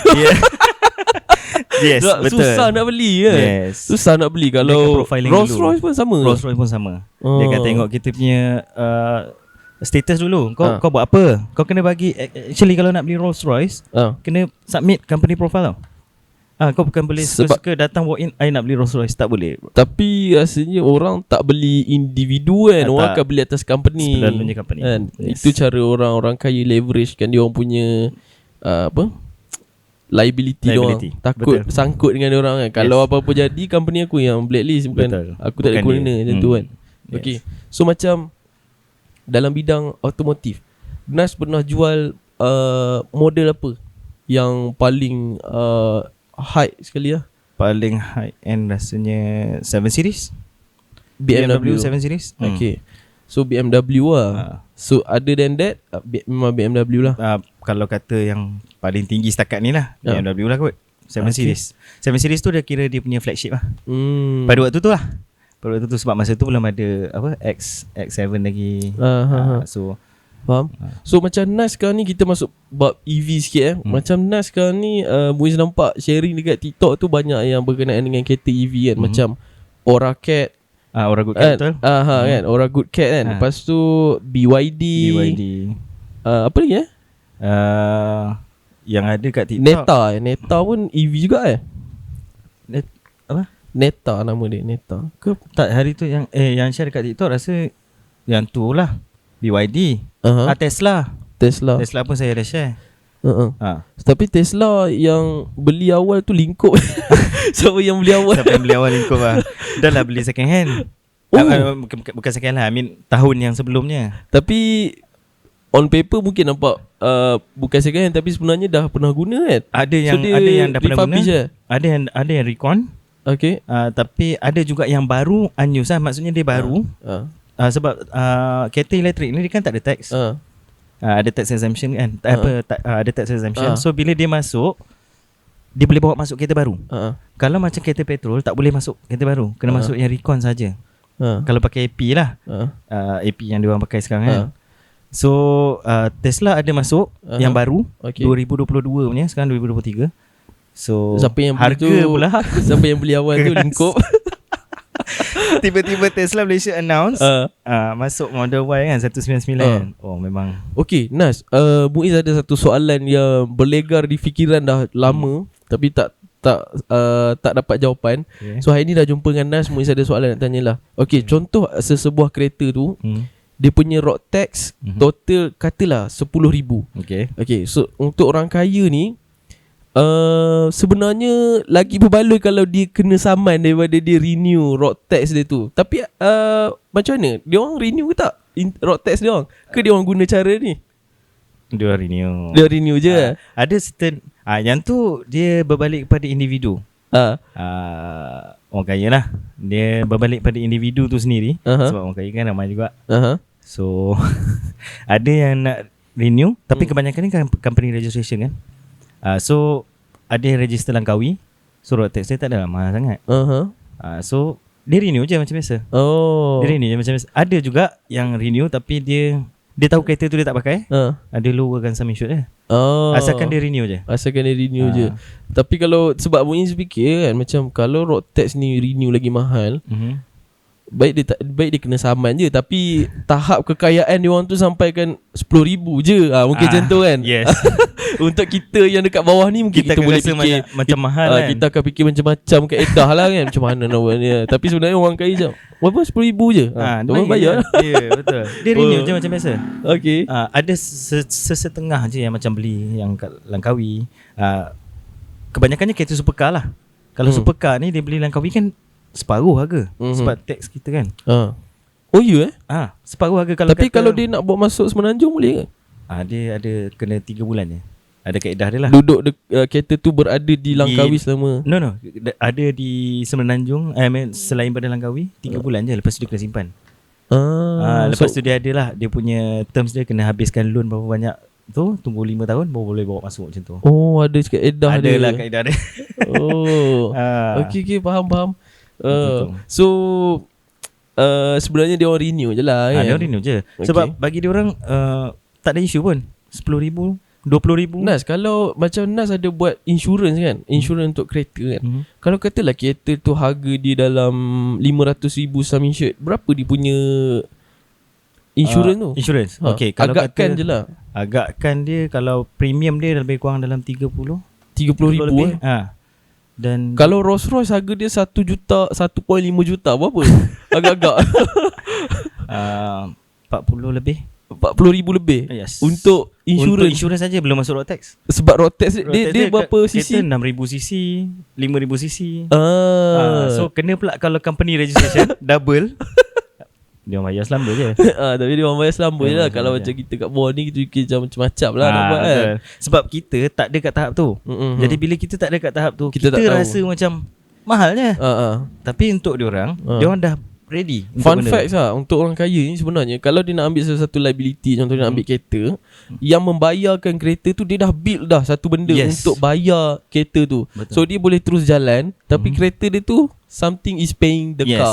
S1: Yes, betul.
S2: Susah nak beli kan. Susah nak beli. Kalau Rolls Royce pun sama.
S1: Rolls Royce pun sama. Dia akan tengok kita punya status dulu. Kau buat apa? Kau kena bagi, actually kalau nak beli Rolls Royce, kena submit company profile tau. Kau bukan boleh suka datang walk in, I nak beli Rolls Royce, tak boleh.
S2: Tapi rasanya orang tak beli individu kan. Orang akan beli atas company.
S1: Sebenarnya company
S2: kan? Itu cara orang-orang kaya leverage kan dia orang punya liability diorang. Takut sangkut dengan diorang kan. Kalau apa-apa jadi, company aku yang blacklist. Bukan aku tak ada guna macam tu kan. Okay. So macam dalam bidang automotif, Nas pernah jual model apa yang paling high sekali lah?
S1: Paling high end rasanya 7 Series,
S2: BMW
S1: 7 Series.
S2: Okay. So BMW lah. So other than that, memang BMW lah.
S1: Kalau kata yang paling tinggi setakat ni lah, BMW lah kot. 7 Series. 7 Series tu dia kira dia punya flagship lah. Pada waktu tu lah. Pada waktu tu sebab masa tu belum ada X7 lagi. So
S2: faham. So macam Nas sekarang ni, kita masuk bab EV sikit Macam Nas sekarang ni, Muiz nampak sharing dekat TikTok tu banyak yang berkenaan dengan kereta EV kan. Macam Aura Cat,
S1: Aura Good Cat, betul.
S2: Kan, Aura Good Cat kan. Lepas tu BYD. Apa lagi yang ada kat TikTok, Neta pun EV juga apa? Neta nama dia, Neta ke?
S1: Tak, hari tu yang share dekat TikTok rasa yang tu lah, BYD. Tesla pun saya dah share.
S2: Tapi Tesla yang beli awal tu lingkup. Siapa yang beli awal?
S1: Siapa yang beli awal lingkup lah. Dah lah beli second hand. Bukan second hand lah, I mean tahun yang sebelumnya.
S2: Tapi on paper mungkin nampak bukan second hand, tapi sebenarnya dah pernah guna kan.
S1: Ada yang dah pernah guna. Ada yang recon.
S2: Okay.
S1: Tapi ada juga yang baru, unused lah. Maksudnya dia baru. Sebab kereta elektrik ni dia kan tak ada tax. Ada tax exemption kan. Ada tax exemption. So bila dia masuk, dia boleh bawa masuk kereta baru. Kalau macam kereta petrol, tak boleh masuk kereta baru. Kena masuk yang recon saja. Kalau pakai AP lah, AP yang diorang pakai sekarang kan. So Tesla ada masuk yang baru, 2022 punya, sekarang 2023. So
S2: siapa yang
S1: harga
S2: beli tu,
S1: pula
S2: siapa yang beli awal tu lingkup.
S1: Tiba-tiba Tesla Malaysia announce masuk Model Y kan 199. Oh memang.
S2: Okay Nas, Muiz ada satu soalan yang berlegar di fikiran dah lama, tapi tak dapat jawapan. So hari ni dah jumpa dengan Nas, Muiz ada soalan nak tanya lah. Okay, contoh sesebuah kereta tu, dia punya road tax total katalah 10,000. Okay, so untuk orang kaya ni sebenarnya lagi berbaloi kalau dia kena saman daripada dia renew road tax dia tu. Tapi macam mana? Dia orang renew ke tak road tax dia orang? Ke dia orang guna cara ni?
S1: Dia renew.
S2: Dia renew je.
S1: Ada certain yang tu dia berbalik kepada individu. Orang kaya lah, dia berbalik pada individu tu sendiri. Sebab orang kaya kan ramai juga. So ada yang nak renew, tapi kebanyakan ni kan company registration kan. So ada yang register Langkawi, so road tax dia tak ada mahal sangat. So dia renew je macam biasa. Dia renew je macam biasa. Ada juga yang renew tapi dia tahu kereta tu dia tak pakai, dia lowerkan sum insured dia. Asalkan dia renew je. Je. Tapi kalau sebab Muiz fikir kan, macam kalau road tax ni renew lagi mahal, baik dia kena saman je. Tapi tahap kekayaan dia orang tu sampaikan 10,000 je. Mungkin macam tu kan. Yes.
S2: Untuk kita yang dekat bawah ni, mungkin kita boleh fikir
S1: macam mahal kan.
S2: Kita akan fikir macam-macam kaedah lah kan. Macam mana nak buat ni. Tapi sebenarnya orang kaya je, berapa 10,000 je. Dia bayar.
S1: Ya, betul. Dia renew je macam biasa.
S2: Okay.
S1: Ada sesetengah je yang macam beli yang kat Langkawi. Kebanyakannya kereta supercar lah. Kalau supercar ni dia beli Langkawi kan separuh harga. Sebab tax kita kan.
S2: Oh ya
S1: separuh harga.
S2: Tapi kalau dia nak bawa masuk Semenanjung boleh ke?
S1: Dia ada kena 3 bulan je. Ada kaedah dia lah.
S2: Duduk kereta tu berada di Langkawi selama.
S1: No ada di Semenanjung, selain pada Langkawi 3 bulan je. Lepas tu dia kena simpan. Lepas tu dia ada lah, dia punya terms dia kena habiskan loan berapa banyak tu, tunggu 5 tahun baru boleh bawa masuk macam tu.
S2: Ada kaedah dia.
S1: Ada lah kaedah dia.
S2: Okay, faham. So sebenarnya dia orang renew je lah kan?
S1: Dia orang renew je. Sebab bagi dia orang tak ada isu pun. 10,000, 20,000.
S2: Nas, kalau macam Nas ada buat insurans kan, insurans untuk kereta kan, kalau katalah kereta tu harga dia dalam 500,000 sum insured, berapa dia punya insurans tu?
S1: Insurans. Okay, kalau
S2: agakkan je lah.
S1: Agakkan dia, kalau premium dia lebih kurang dalam 30,000
S2: lebih.
S1: Dan
S2: kalau Rolls Royce harga dia 1 juta, 1.5 juta, berapa? Agak-agak
S1: 40 lebih.
S2: 40,000 lebih.
S1: Yes.
S2: Untuk insurans.
S1: Untuk insurans saja, belum masuk road tax.
S2: Sebab road tax dia berapa cc?
S1: Kereta 6,000 cc, 5,000 cc. So kena pula kalau company registration double. Dia orang bayar selamba je.
S2: Tapi dia orang bayar selamba je lah. Kalau macam kita kat bawah ni, kita fikir macam-macam lah nak buat kan.
S1: Sebab kita tak ada kat tahap tu. Jadi bila kita tak ada kat tahap tu, kita rasa macam mahalnya. Tapi untuk dia orang dah ready.
S2: Fun facts lah, untuk orang kaya ni sebenarnya, kalau dia nak ambil sesuatu liability, contohnya nak ambil kereta, yang membayarkan kereta tu, dia dah build dah satu benda untuk bayar kereta tu. Betul. So dia boleh terus jalan, tapi kereta dia tu something is paying the car.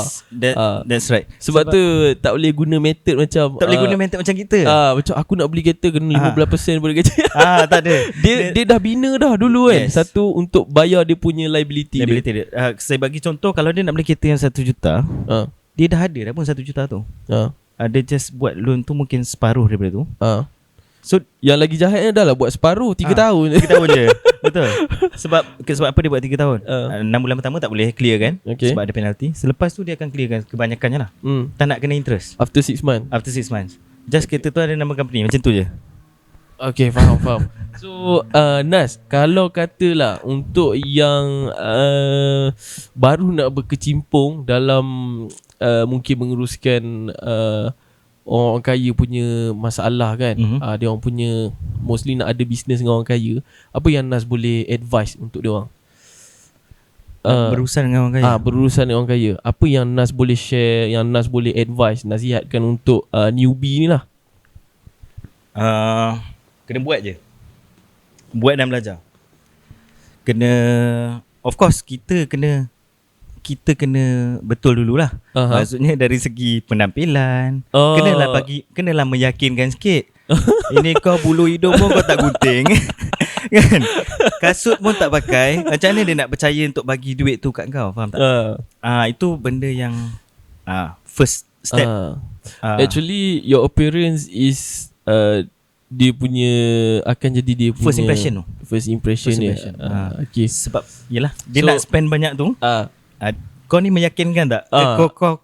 S1: That's right.
S2: Sebab tu tak boleh guna method macam,
S1: tak boleh guna method macam kita.
S2: Macam aku nak beli kereta kena 15% boleh kereta.
S1: Tak ada.
S2: Dia dah bina dah dulu kan. Satu untuk bayar dia punya liability dia.
S1: Saya bagi contoh, kalau dia nak beli kereta yang 1 juta, dia dah ada dah pun 1 juta tu. Dia just buat loan tu mungkin separuh daripada tu.
S2: So yang lagi jahatnya dah lah buat separuh 3 tahun.
S1: 3 tahun je. Betul. Sebab apa dia buat 3 tahun? 6 bulan pertama tak boleh clear kan, sebab ada penalty. Selepas tu dia akan clearkan kebanyakannya lah. Tak nak kena interest.
S2: After 6 months.
S1: Just kereta tu ada nama company, macam tu je.
S2: Okay, faham. So Nas, kalau katalah untuk yang baru nak berkecimpung dalam mungkin menguruskan orang kaya punya masalah kan, dia orang punya mostly nak ada bisnes dengan orang kaya, apa yang Nas boleh advice untuk dia orang?
S1: Berurusan dengan orang kaya.
S2: Berurusan dengan orang kaya. Apa yang Nas boleh share, yang Nas boleh advice, nasihatkan untuk newbie ni lah?
S1: Kena buat je. Buat dan belajar. Of course kita kena betul dululah. Maksudnya dari segi penampilan, kenalah meyakinkan sikit. Ini kau bulu hidung pun kau tak gunting. Kan? Kasut pun tak pakai. Macam mana dia nak percaya untuk bagi duit tu kat kau? Faham tak? Itu benda yang first step.
S2: Actually your appearance is dia punya akan jadi dia punya first impression dia. Okay.
S1: Sebab yelah dia nak spend banyak tu. Kau ni meyakinkan tak? Kau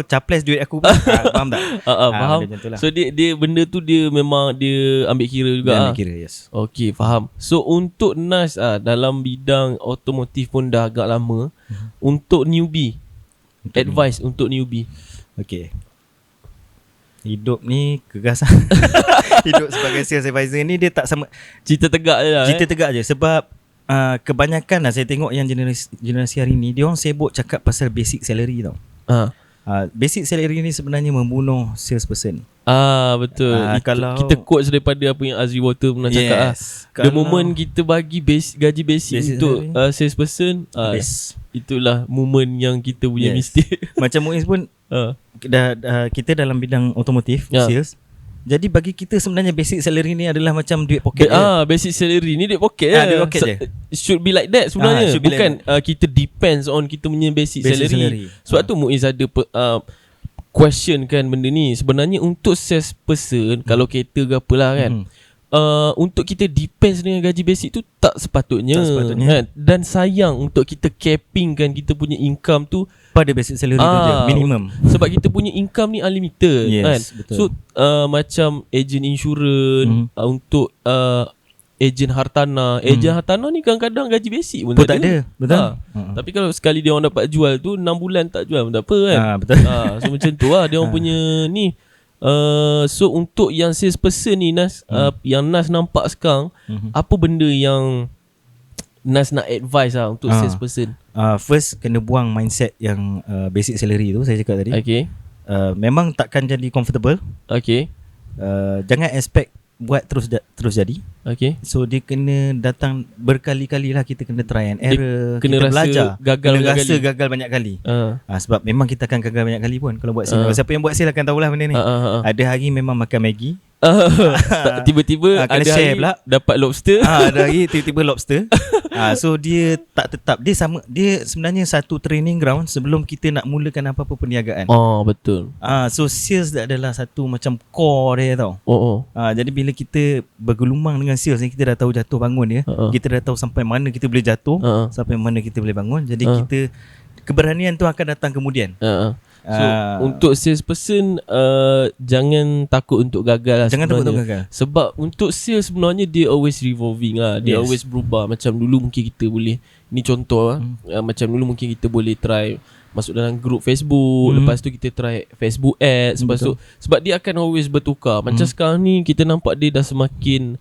S1: caples duit aku pun. Faham tak?
S2: Faham. So dia benda tu dia memang dia ambil kira juga.
S1: Dia ambil kira, yes.
S2: Okay, faham. So untuk Nas dalam bidang otomotif pun dah agak lama. Untuk newbie, advice untuk newbie.
S1: Okay. Hidup ni kegasan. Hidup sebagai sales advisor ni dia tak sama.
S2: Cerita tegak je lah.
S1: Cerita tegak je. Sebab kebanyakan lah saya tengok yang generasi hari ni, dia orang sibuk cakap pasal basic salary tau. Basic salary ni sebenarnya membunuh salesperson.
S2: Betul.
S1: Kalau
S2: kita quote daripada apa yang Azri Water pernah cakap. The moment kita bagi gaji basic untuk salesperson, itulah moment yang kita punya mistake.
S1: Macam Muiz pun kita dalam bidang otomotif sales. Jadi bagi kita sebenarnya basic salary ni adalah macam duit poket je.
S2: Basic salary ni duit poket
S1: duit poket je.
S2: Should be like that sebenarnya. Bukan kita depends on kita punya basic salary. Sebab tu Muiz ada question kan benda ni. Sebenarnya untuk salesperson kalau kereta ke apalah kan, untuk kita depends dengan gaji basic tu tak sepatutnya. Kan? Dan sayang untuk kita capping kan kita punya income tu
S1: pada basic salary tu je, minimum.
S2: Sebab kita punya income ni unlimited, kan. Betul. So macam agent insurans, untuk agent hartanah. Agent hartanah ni kadang-kadang gaji basic pun
S1: tak ada. Betul.
S2: Tapi kalau sekali dia orang dapat jual tu 6 bulan tak jual pun tak apa kan.
S1: Betul.
S2: So macam tu lah dia orang punya ni. So untuk yang salesperson ni Nas, yang Nas nampak sekarang, apa benda yang Nas nak advise lah untuk salesperson?
S1: First kena buang mindset yang basic salary tu saya cakap tadi.
S2: Okay.
S1: Memang takkan jadi comfortable.
S2: Okay.
S1: Jangan expect buat terus jadi.
S2: Okay.
S1: So dia kena datang berkali-kali lah, kita kena try and error,
S2: kena
S1: kita
S2: rasa
S1: belajar,
S2: gagal
S1: gagal banyak kali. Sebab memang kita akan gagal banyak kali pun kalau buat sale. Siapa yang buat sale akan tahulah benda ni. Ada hari memang makan Maggi,
S2: tiba-tiba
S1: ada
S2: hari
S1: pula
S2: dapat lobster.
S1: Ada hari tiba-tiba lobster. So dia tak tetap. Dia sebenarnya satu training ground sebelum kita nak mulakan apa-apa perniagaan.
S2: Betul.
S1: So sales adalah satu macam core dia tau. Jadi bila kita bergelumang dengan sales ni, kita dah tahu jatuh bangun dia. Kita dah tahu sampai mana kita boleh jatuh, sampai mana kita boleh bangun. Jadi kita keberanian tu akan datang kemudian.
S2: So untuk salesperson, jangan takut untuk gagal lah.
S1: Jangan takut untuk gagal.
S2: Sebab untuk sales sebenarnya dia always revolving lah. Dia always berubah. Macam dulu mungkin kita boleh, ni contoh lah, macam dulu mungkin kita boleh try masuk dalam group Facebook, lepas tu kita try Facebook ads, lepas tu sebab dia akan always bertukar. Macam sekarang ni kita nampak dia dah semakin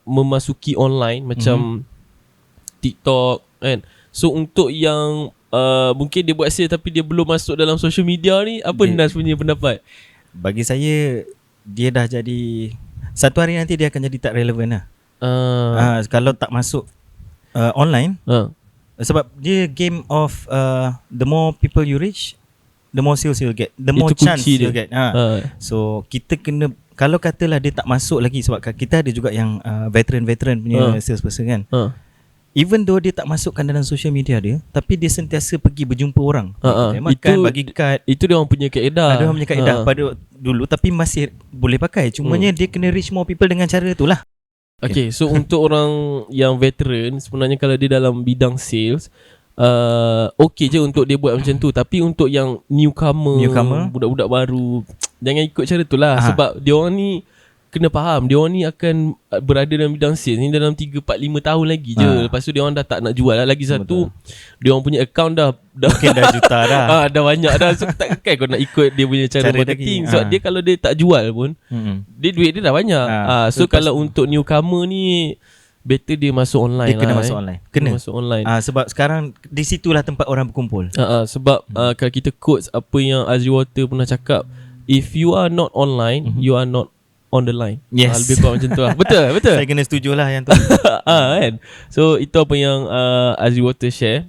S2: memasuki online, macam TikTok kan. So untuk yang mungkin dia buat sale tapi dia belum masuk dalam social media ni, apa Nas punya pendapat?
S1: Bagi saya dia dah jadi, satu hari nanti dia akan jadi tak relevan lah. Kalau tak masuk online. Sebab dia game of the more people you reach, the more sales you'll get, the more chance you'll get. So kita kena, kalau katalah dia tak masuk lagi, sebab kita ada juga yang veteran punya salesperson kan. Even though dia tak masukkan dalam social media dia, tapi dia sentiasa pergi berjumpa orang, makan, bagi kad.
S2: Itu dia orang punya kaedah.
S1: Dia orang punya kaedah pada dulu, tapi masih boleh pakai. Cumanya dia kena reach more people dengan cara tu lah.
S2: Okay, so untuk orang yang veteran, sebenarnya kalau dia dalam bidang sales, okay je untuk dia buat macam tu. Tapi untuk yang newcomer, budak-budak baru, jangan ikut cara tu lah. Sebab dia orang ni kena faham, dia orang ni akan berada dalam bidang sales ni dalam 3, 4, 5 tahun lagi je. Lepas tu dia orang dah tak nak jual lah. Lagi satu, dia orang punya account dah
S1: mungkin dah juta dah.
S2: Dah banyak dah. So takkan kau nak ikut dia punya cara marketing. Sebab dia kalau dia tak jual pun, dia duit dia dah banyak. So kalau untuk newcomer ni, better dia masuk online.
S1: Dia kena masuk online. Kena
S2: masuk online.
S1: Sebab sekarang di situlah tempat orang berkumpul.
S2: Sebab kalau kita quotes apa yang Azri Water pernah cakap, if you are not online, you are not on the line.
S1: Yes.
S2: Lebih kurang macam tu lah. Betul.
S1: Saya kena setuju lah yang tu.
S2: Kan. So itu apa yang Azri Water share.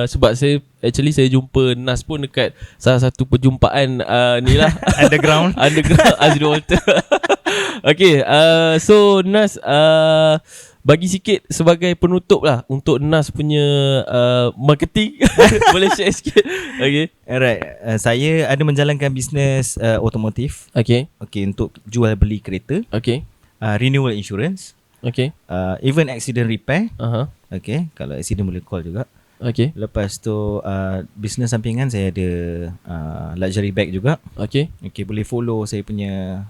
S2: Sebab saya jumpa Nas pun dekat salah satu perjumpaan ni lah.
S1: Underground
S2: Azri Water. Okay, so Nas bagi sikit sebagai penutup lah untuk Nas punya marketing. Boleh share sikit? Okay.
S1: Alright, saya ada menjalankan bisnes otomotif.
S2: Okay.
S1: Okay, untuk jual beli kereta.
S2: Okay.
S1: Renewal insurance.
S2: Okay.
S1: Even accident repair.
S2: Okay.
S1: Kalau accident boleh call juga.
S2: Okay.
S1: Lepas tu bisnes sampingan saya ada luxury bag juga.
S2: Okay.
S1: Okay, boleh follow saya punya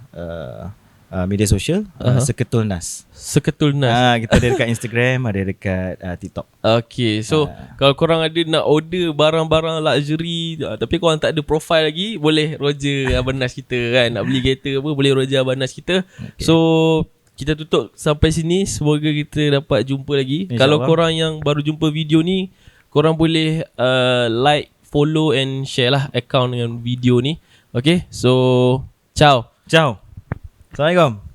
S1: media sosial, Seketul Nas.
S2: Seketul Nas.
S1: Kita ada dekat Instagram, ada dekat TikTok.
S2: Okay, so kalau korang ada nak order barang-barang luxury tapi korang tak ada profile lagi, boleh Roger Abang Nas kita kan. Nak beli kereta apa, boleh Roger Abang Nas kita. Okay. So kita tutup sampai sini. Semoga kita dapat jumpa lagi. Kalau korang yang baru jumpa video ni, korang boleh like, follow and share lah account dengan video ni. Okay, so ciao.
S1: Assalamualaikum.